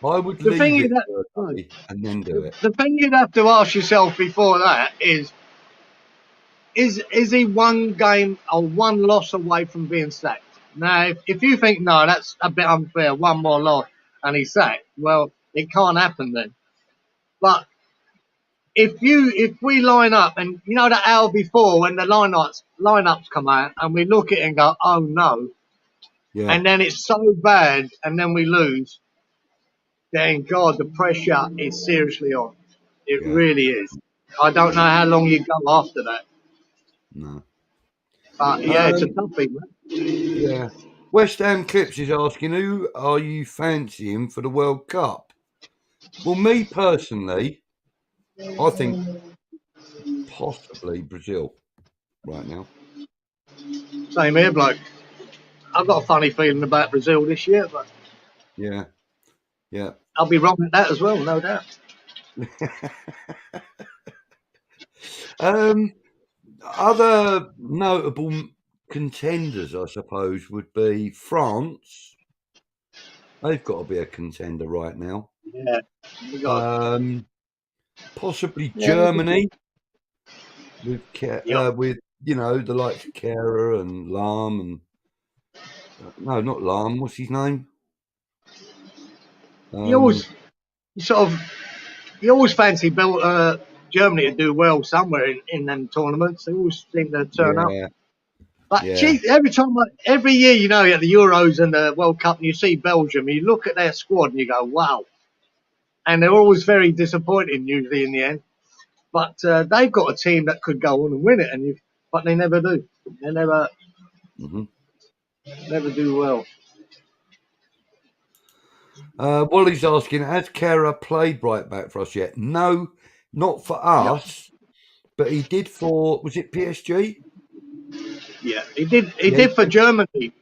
I would the thing leave is it that for a day and then do it. the thing you'd have to ask yourself before that is he one game or one loss away from being sacked? Now, if you think no, that's a bit unfair, one more loss and he's sacked, well, it can't happen then. But if we line up and you know the hour before when the lineups come out and we look at it and go, oh no, Yeah, and then it's so bad and then we lose, then God, the pressure is seriously on. It yeah, really is. I don't know how long you go after that. no. But yeah, it's a Um, toughie, man. yeah. West Ham Clips is asking, who are you fancying for the World Cup? Well, me personally, I think possibly Brazil right now. Same here, bloke. I've got a funny feeling about Brazil this year, but Yeah, yeah. I'll be wrong at that as well, no doubt. Other notable contenders, I suppose, would be France. They've got to be a contender right now. Yeah, we got. Possibly Yeah, Germany yep. with the likes of Kehrer and Lahm and no, not Lahm. What's his name? You Um, always sort of you always fancy Germany to do well somewhere in them tournaments. They always seem to turn up. yeah, But yeah. gee, every year, at the Euros and the World Cup, and you see Belgium, you look at their squad and you go, wow. And they're always very disappointing, usually in the end. But they've got a team that could go on and win it, but they never do. They hmm never do well. Wally's asking, has Kehrer played right back for us yet? No, not for No, us, but he did for, was it PSG? yeah, he did. He Yeah, did for Germany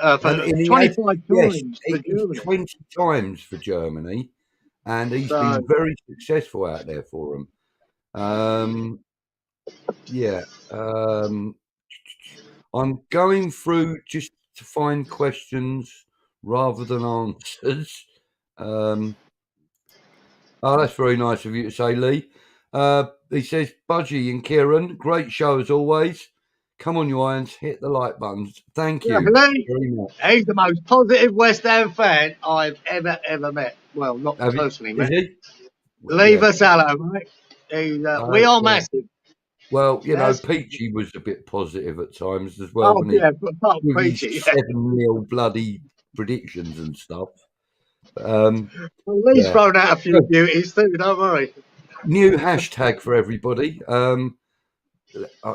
and, for and he has, 25 yes, times for it's Germany. 20 times for Germany, and he's So been very successful out there for them. Yeah, I'm going through just to find questions rather than answers. Oh, that's very nice of you to say, Lee. He says, Budgie and Kieran, great show as always. Come on, you irons, hit the like buttons. Thank yeah, you Lee, very much. he's the most positive West Ham fan I've ever met. Well, not Have you, personally is met. he? Leave Yeah. us alone, mate. We are Yeah. massive. Well, That's Peachy was a bit positive at times as well, oh wasn't he? yeah, apart from With his Peachy, yeah. 7-0 bloody predictions and stuff. Well, Lee's Yeah. thrown out a few beauties too. Don't worry. New hashtag for everybody.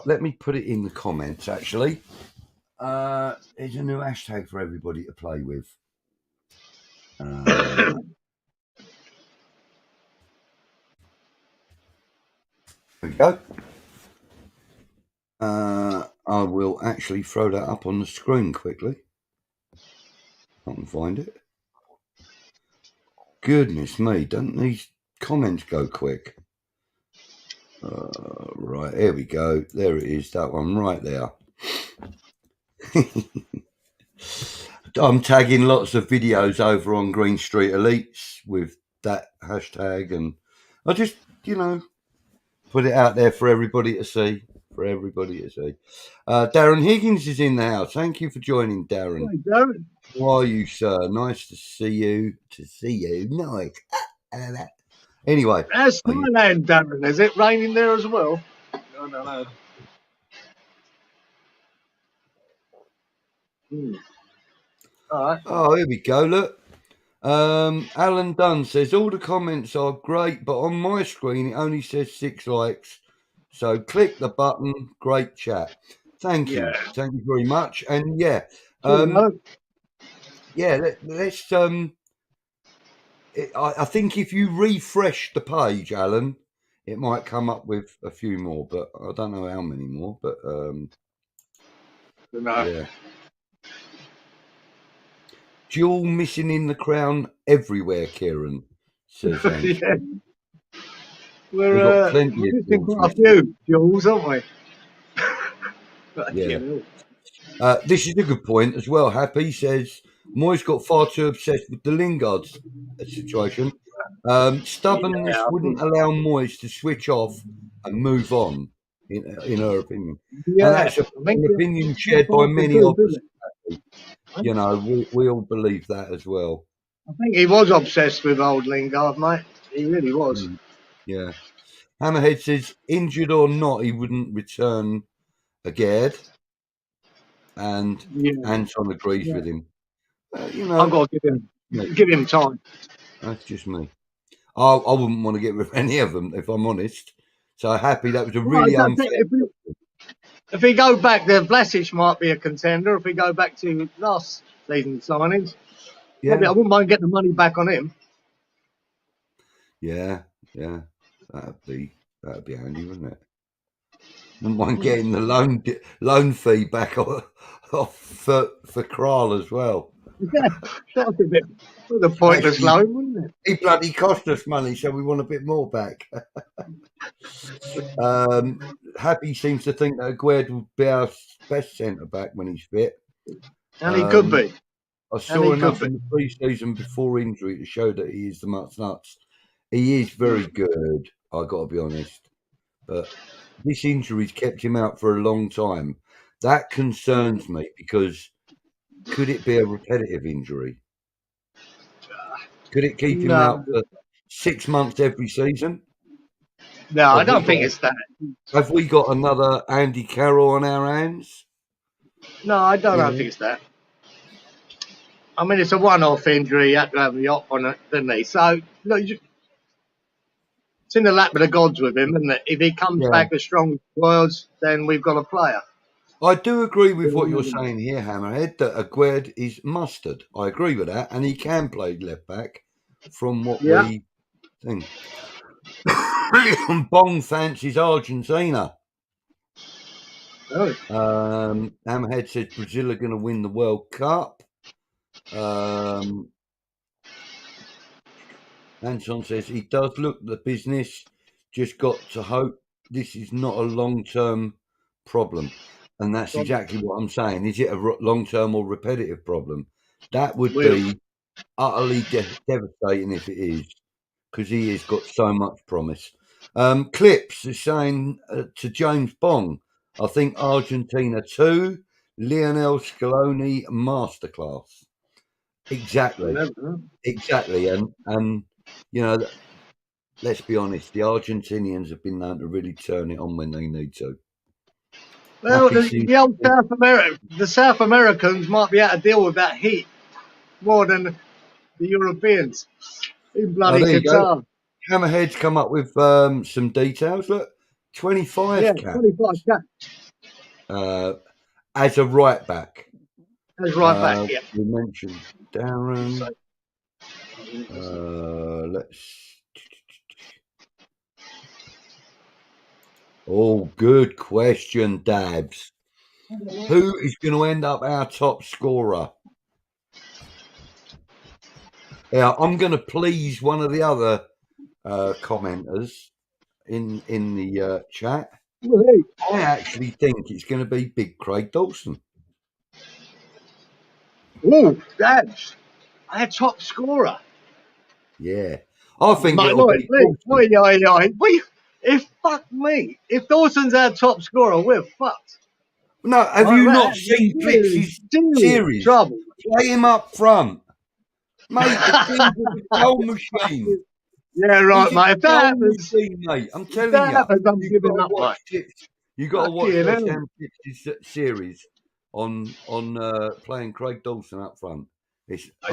let me put it in the comments. Actually, there's a new hashtag for everybody to play with. There we go. I will actually throw that up on the screen quickly. I can find it. Goodness me, don't these comments go quick? Right, here we go. There it is, that one right there. I'm tagging lots of videos over on Green Street Elites with that hashtag, and I just, put it out there for everybody to see. Darren Higgins is in the house. Thank you for joining, Darren. Hey, Darren. How are you, sir? Nice to see you. Nice. Anyway. How's Thailand, Darren? Is it raining there as well? I don't know. All right. Oh, here we go. Look. Alan Dunn says all the comments are great, but on my screen it only says 6 likes. So click the button. Great chat. Thank you. Thank you very much. And let's I think if you refresh the page, Alan, it might come up with a few more, but I don't know how many more. But yeah. Jewel missing in the crown everywhere, Kieran says. Yeah. We're missing quite a few jewels, aren't we? Yeah. This is a good point as well. Happy says Moyes got far too obsessed with the Lingard situation. Stubbornness wouldn't allow Moyes to switch off and move on, in her opinion. Yeah, and that's an opinion shared by many of us. We all believe that as well. I think he was obsessed with old Lingard, mate. He really was. Yeah. Hammerhead says, injured or not, he wouldn't return again. And Anton agrees with him. I've got to give him time. That's just me. I wouldn't want to get rid of any of them, if I'm honest. So Happy, that was a really unfair. If we go back there, Vlasic might be a contender. If we go back to last season's signings, I wouldn't mind getting the money back on him. Yeah, that'd be handy, wouldn't it? Wouldn't mind getting the loan fee back off for Kral as well. Yeah, that was a bit of a pointless loan, wouldn't it? He bloody cost us money, so we want a bit more back. Happy seems to think that Aguerd will be our best centre back when he's fit. And he could be. I saw enough in the pre-season before injury to show that he is the nuts. He is very good, I got to be honest. But this injury's kept him out for a long time. That concerns me because could it be a repetitive injury? Could it keep him out for 6 months every season? No, I don't think it's that. Have we got another Andy Carroll on our hands? No, I don't think it's that. I mean, it's a one-off injury. You have to have the op on it, didn't he? So, look, it's in the lap of the gods with him, isn't it? If he comes back as strong as he was, then we've got a player. I do agree with what you're saying here, Hammerhead, that Aguerd is mustard. I agree with that, and he can play left back from what we think. Bong fancies Argentina. Hammerhead says Brazil are going to win the World Cup. Anton says he does look the business. Just got to hope this is not a long-term problem. And that's exactly what I'm saying. Is it a long-term or repetitive problem? That would be utterly devastating if it is, because he has got so much promise. Clips is saying to James Bong, I think Argentina 2, Lionel Scaloni masterclass. Exactly. And let's be honest, the Argentinians have been known to really turn it on when they need to. Well, the old South Americans might be able to deal with that heat more than the Europeans in bloody Qatar. Hammerhead's come up with some details. Look, 25 25 caps as a right back. That's right back, yeah. We mentioned Darren. So, Let's. Oh, good question, Dabs. Who is going to end up our top scorer? Yeah, I'm going to please one of the other commenters in the chat. I actually think it's going to be Big Craig Dawson. oh, that's our top scorer. Yeah, I think it'll be Dawson. If fuck me, if Dawson's our top scorer, we're fucked. No, have you not seen Blix's series? Trouble. Play him up front. Mate, the thing's a goal machine. Yeah, right, mate. If that happens, mate, I'm telling you, I'm giving up, mate. You've got to watch Sam Pitts' series on playing Craig Dawson up front.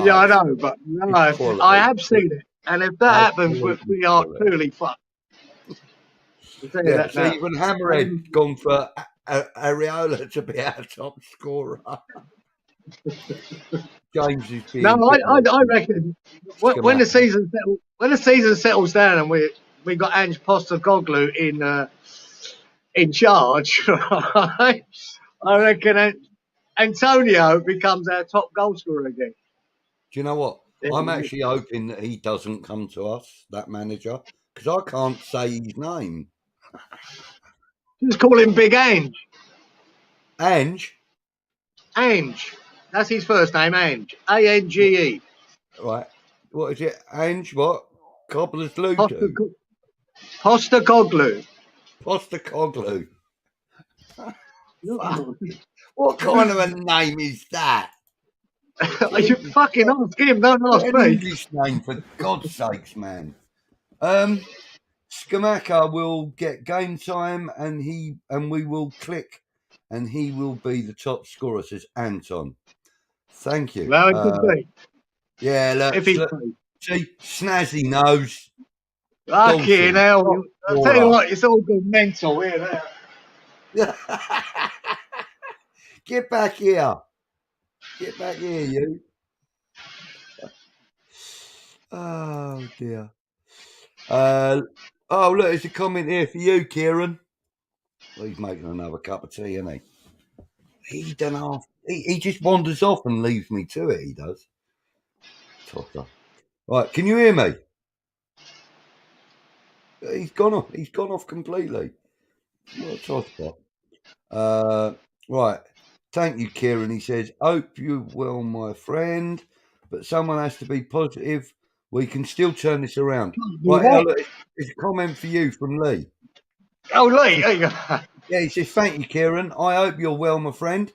Yeah, I know, but no, I have seen it. And if that happens, we are truly fucked. Yeah, so even Hammerhead gone for Areola to be our top scorer. James is being. No, I reckon when the season settles down and we got Ange Postecoglou in charge, right? I reckon Antonio becomes our top goal scorer again. Do you know what? I'm actually hoping that he doesn't come to us, that manager, because I can't say his name. Just call him Big Ange. Ange? Ange. That's his first name, Ange. A-N-G-E. Right. What is it? Ange what? Cobbler's Ludo? Postecoglou. Postecoglou. What kind of a name is that? You fucking ask him, don't ask me. English name, for God's sakes, man. Skamaka will get game time and we will click and he will be the top scorer, says Anton. Thank you. Well, it could be. Yeah, look, see, Snazzy knows. Fucking hell. I'll tell you what, it's all good mental here now. Get back here. Get back here, you. Oh, dear. Oh, look, there's a comment here for you, Kieran. Well, he's making another cup of tea, isn't he? He don't know. He just wanders off and leaves me to it, he does. Totter. Right, can you hear me? He's gone off. He's gone off completely. What a tosser. Right. Thank you, Kieran. He says, hope you're well, my friend, but someone has to be positive. We can still turn this around. Right, look, it's a comment for you from Lee. Oh, Lee. There you go. Yeah, he says, thank you, Kieran. I hope you're well, my friend.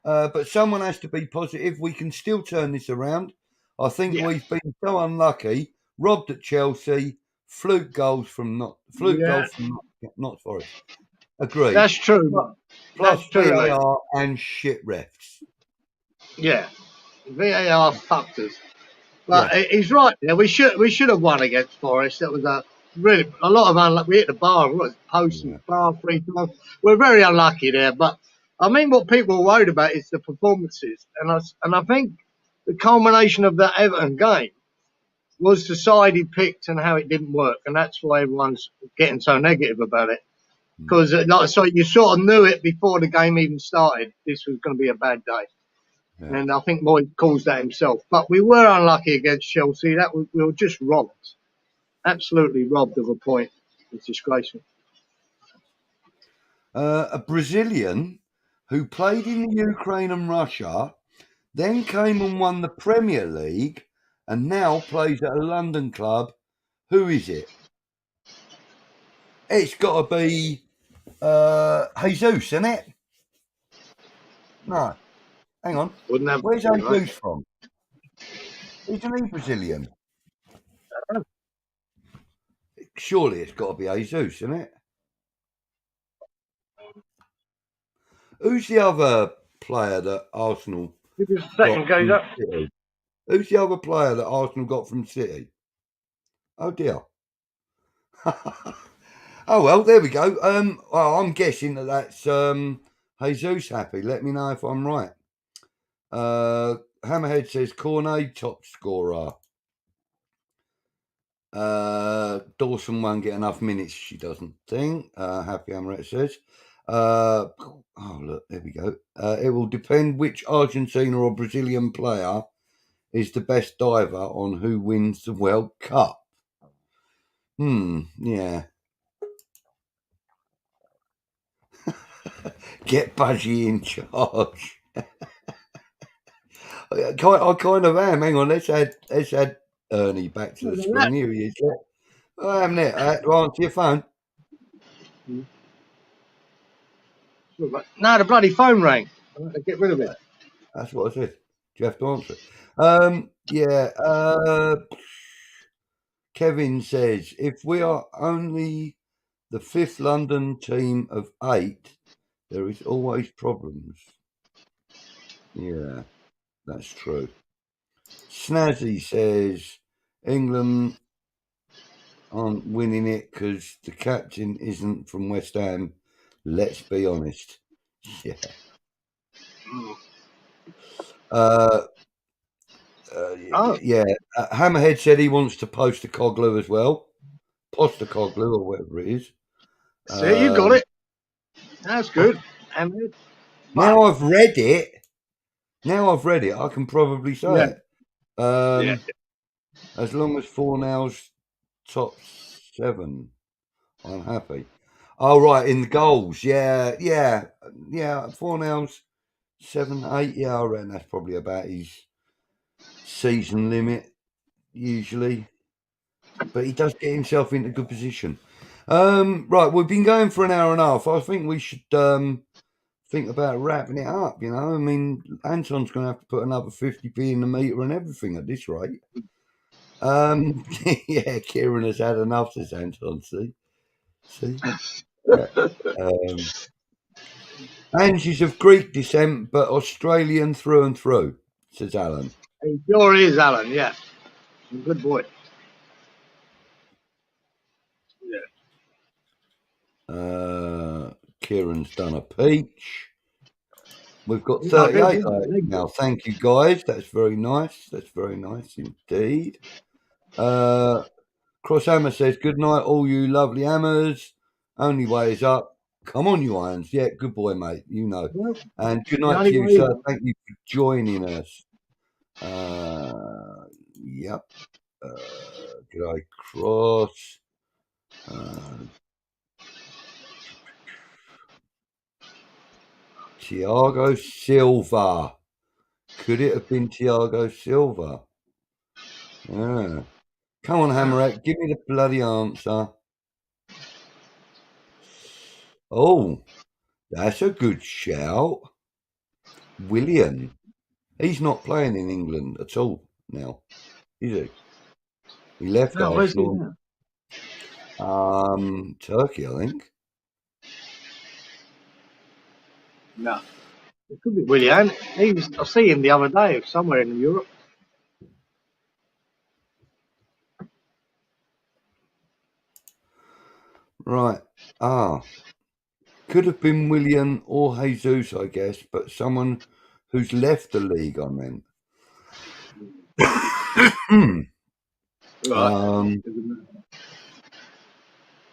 But someone has to be positive. We can still turn this around. I think we've been so unlucky. Robbed at Chelsea. Fluke goals from not Forest. Agree. That's true. Plus VAR and shit refs. Yeah, VAR fucked us. But he's right. Yeah, we should have won against Forest. That was a lot of unlucky. We hit the bar, post and bar 3 times. We're very unlucky there. But I mean, what people are worried about is the performances, and I think the culmination of that Everton game was the side he picked and how it didn't work, and that's why everyone's getting so negative about it. Because you sort of knew it before the game even started. This was going to be a bad day. Yeah. And I think Moyes caused that himself. But we were unlucky against Chelsea. We were just robbed. Absolutely robbed of a point. It's disgraceful. A Brazilian who played in the Ukraine and Russia, then came and won the Premier League, and now plays at a London club. Who is it? It's got to be Jesus, isn't it? No. Hang on. Where's Jesus from? Isn't he Brazilian? Surely it's got to be Jesus, isn't it? Who's the other player that Arsenal got from City? Who's the other player that Arsenal got from City? Oh, dear. Oh well, there we go. Well, I'm guessing that's Jesus happy. Let me know if I'm right. Hammerhead says Cornet top scorer. Dawson won't get enough minutes. She doesn't think. Happy Hammerhead says. Oh look, there we go. It will depend which Argentina or Brazilian player is the best diver on who wins the World Cup. Yeah. Get Budgie in charge. I kind of am. Hang on, let's add Ernie back to the screen. Here he is. I am there. To answer your phone. No, the bloody phone rang. I have to get rid of it. That's what I said. Do you have to answer it? Yeah. Kevin says, if we are only the 5th London team of 8, there is always problems. Yeah, that's true. Snazzy says, England aren't winning it because the captain isn't from West Ham. Let's be honest. Yeah. Yeah. Hammerhead said he wants to post a Coglu as well. Postacoglu or whatever it is. See, you got it. That's good. Now I've read it. I can probably say it. As long as Fornell's top 7, I'm happy. Oh, right, in the goals. Yeah. Fornell's 7, 8. Yeah, I reckon that's probably about his season limit, usually. But he does get himself into good position. Right, we've been going for an hour and a half. I think we should think about wrapping it up, you know. I mean, Anton's going to have to put another 50p in the meter and everything at this rate. Yeah, Kieran has had enough, says Anton, see? Angie's of Greek descent, but Australian through and through, says Alan. He sure is, Alan, yeah. Good boy. Kieran's done a peach. We've got 38 now. Thank you, guys. That's very nice. That's very nice indeed. Crosshammer says, good night, all you lovely hammers. Only way is up. Come on, you irons. Yeah, good boy, mate. You know. And good night to you, sir. Thank you for joining us. Yep. Good eye cross. Thiago Silva. Could it have been Thiago Silva? Yeah. Come on, Hammerhead. Give me the bloody answer. Oh, that's a good shout. Willian. He's not playing in England at all now, is he? He left Arsenal. Turkey, I think. No. It could be Willian. I see him the other day somewhere in Europe. Right. Could have been Willian or Jesus, I guess, but someone who's left the league, I meant.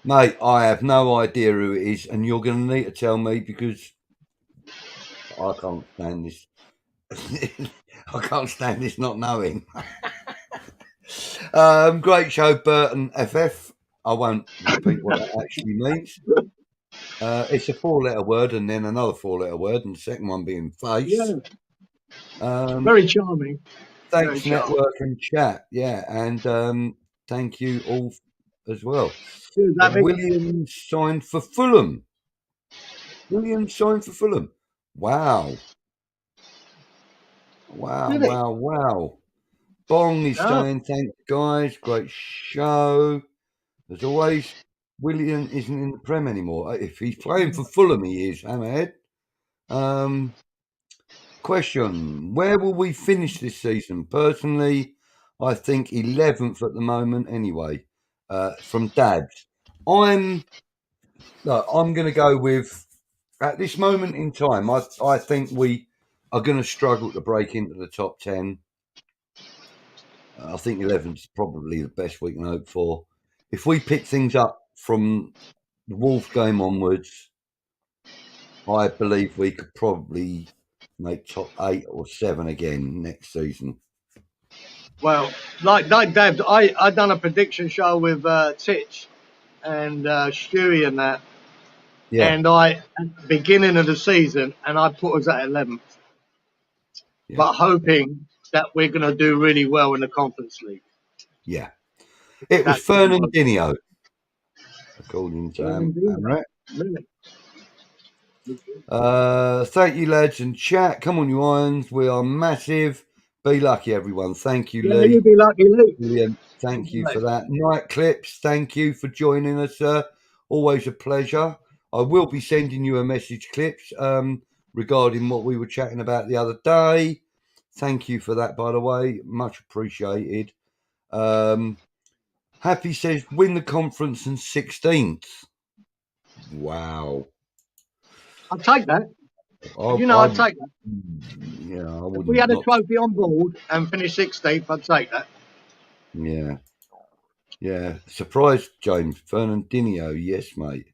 Mate, I have no idea who it is, and you're going to need to tell me because I can't stand this. I can't stand this not knowing. Great show, Bert and FF. I won't repeat what that actually means. It's a 4-letter word and then another 4-letter word, and the second one being face. Yeah. Very charming. Thanks, very Network charming. And chat. Yeah, and thank you all as well. William signed for Fulham. Wow. Bong is saying, thanks, guys. Great show. As always, William isn't in the Prem anymore. If he's playing for Fulham, he is, Hammerhead. Question, where will we finish this season? Personally, I think 11th at the moment anyway, from Dabs. I'm Look, I'm going to go with, at this moment in time, I think we are going to struggle to break into the top 10. I think 11 is probably the best we can hope for. If we pick things up from the Wolves game onwards, I believe we could probably make top 8 or 7 again next season. Well, like Dave, I done a prediction show with Titch and Stewie and that. Yeah. And at the beginning of the season, and I put us at 11th. Yeah. But hoping that we're going to do really well in the Conference League. Yeah. It was Fernandinho, according to Fernandinho. Really? Thank you, lads, and chat. Come on, you irons. We are massive. Be lucky, everyone. Thank you, Lee. You be lucky, Lee. Brilliant. Thank you for that. Night Clips, thank you for joining us, sir. Always a pleasure. I will be sending you a message, Clips, regarding what we were chatting about the other day. Thank you for that, by the way. Much appreciated. Happy says, win the conference and 16th. Wow. I'll take that. I'd take that. Yeah, I if we had a trophy on board and finished 16th, I'd take that. Yeah. Yeah. Surprise, James. Fernandinho. Yes, mate.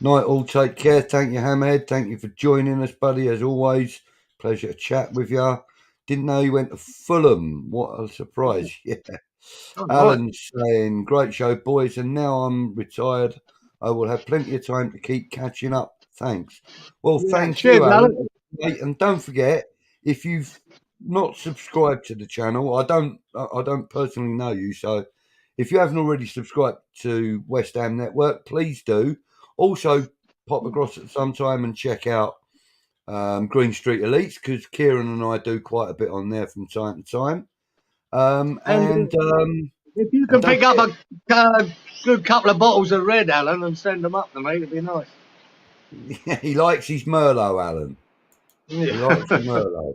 Night all. Take care. Thank you, Hammerhead. Thank you for joining us, buddy. As always, pleasure to chat with you. Didn't know you went to Fulham. What a surprise. Yeah. Alan's saying, great show, boys. And now I'm retired. I will have plenty of time to keep catching up. Thanks. Well, thank you, Alan. And don't forget, if you've not subscribed to the channel, I don't personally know you, so if you haven't already subscribed to West Ham Network, please do. Also, pop across at some time and check out Green Street Elites, because Kieran and I do quite a bit on there from time to time. If you can pick up a good couple of bottles of red, Alan, and send them up to me, it'd be nice. Yeah, he likes his Merlot, Alan. He likes his Merlot.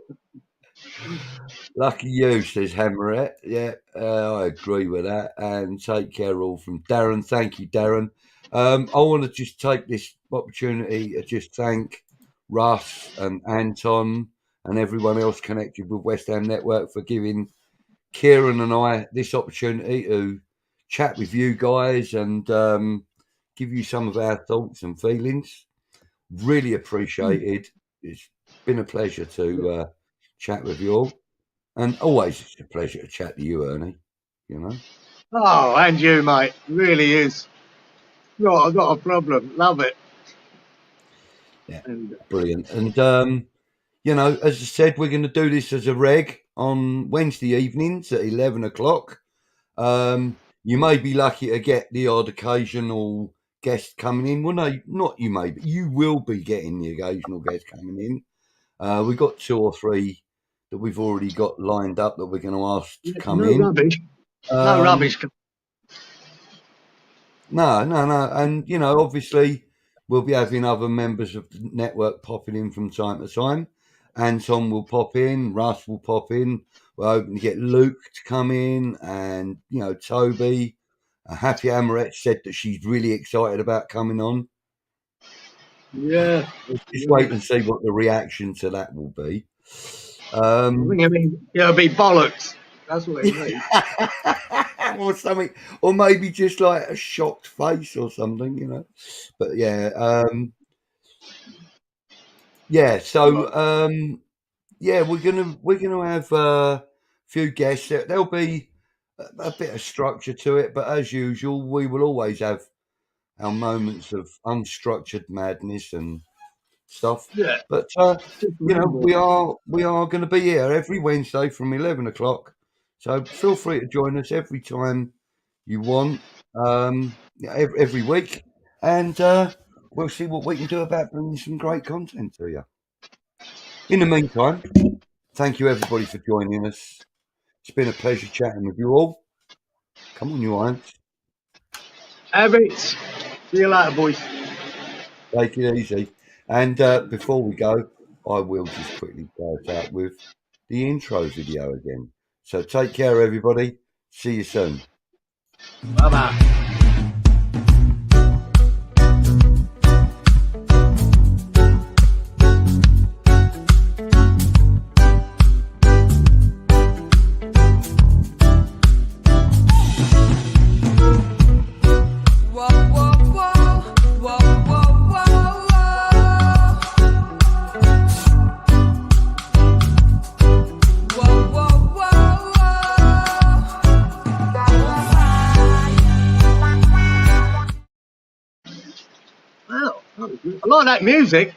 Lucky you, says Hammerette. Yeah, I agree with that. And take care all from Darren. Thank you, Darren. I want to just take this opportunity to just thank Russ and Anton and everyone else connected with West Ham Network for giving Kieran and I this opportunity to chat with you guys and give you some of our thoughts and feelings. Really appreciated. It's been a pleasure to chat with you all. And always it's a pleasure to chat to you, Ernie. You know. Oh, and you, mate. Really is. I've got a problem. Love it. Yeah, brilliant. And, as I said, we're going to do this as a reg on Wednesday evenings at 11 o'clock. You may be lucky to get the odd occasional guest coming in. Well, no, not you may, but you will be getting the occasional guest coming in. We've got 2 or 3 that we've already got lined up that we're going to ask to come in. Rubbish. No rubbish. No. And, obviously we'll be having other members of the network popping in from time to time. Anton will pop in. Russ will pop in. We're hoping to get Luke to come in and, Toby. Happy Amoret said that she's really excited about coming on. Yeah. Just wait and see what the reaction to that will be. I think it'll be bollocks. That's what it means. Or something, or maybe just like a shocked face or something, But yeah, So we're gonna have a few guests. There'll be a bit of structure to it, but as usual, we will always have our moments of unstructured madness and stuff. Yeah. But we are going to be here every Wednesday from 11 o'clock. So feel free to join us every time you want, every week, and we'll see what we can do about bringing some great content to you. In the meantime, thank you everybody for joining us. It's been a pleasure chatting with you all. Come on, you irons. Habits. See you later, boys. Take it easy. And before we go, I will just quickly go out with the intro video again. So take care, everybody. See you soon. Bye-bye. like that music.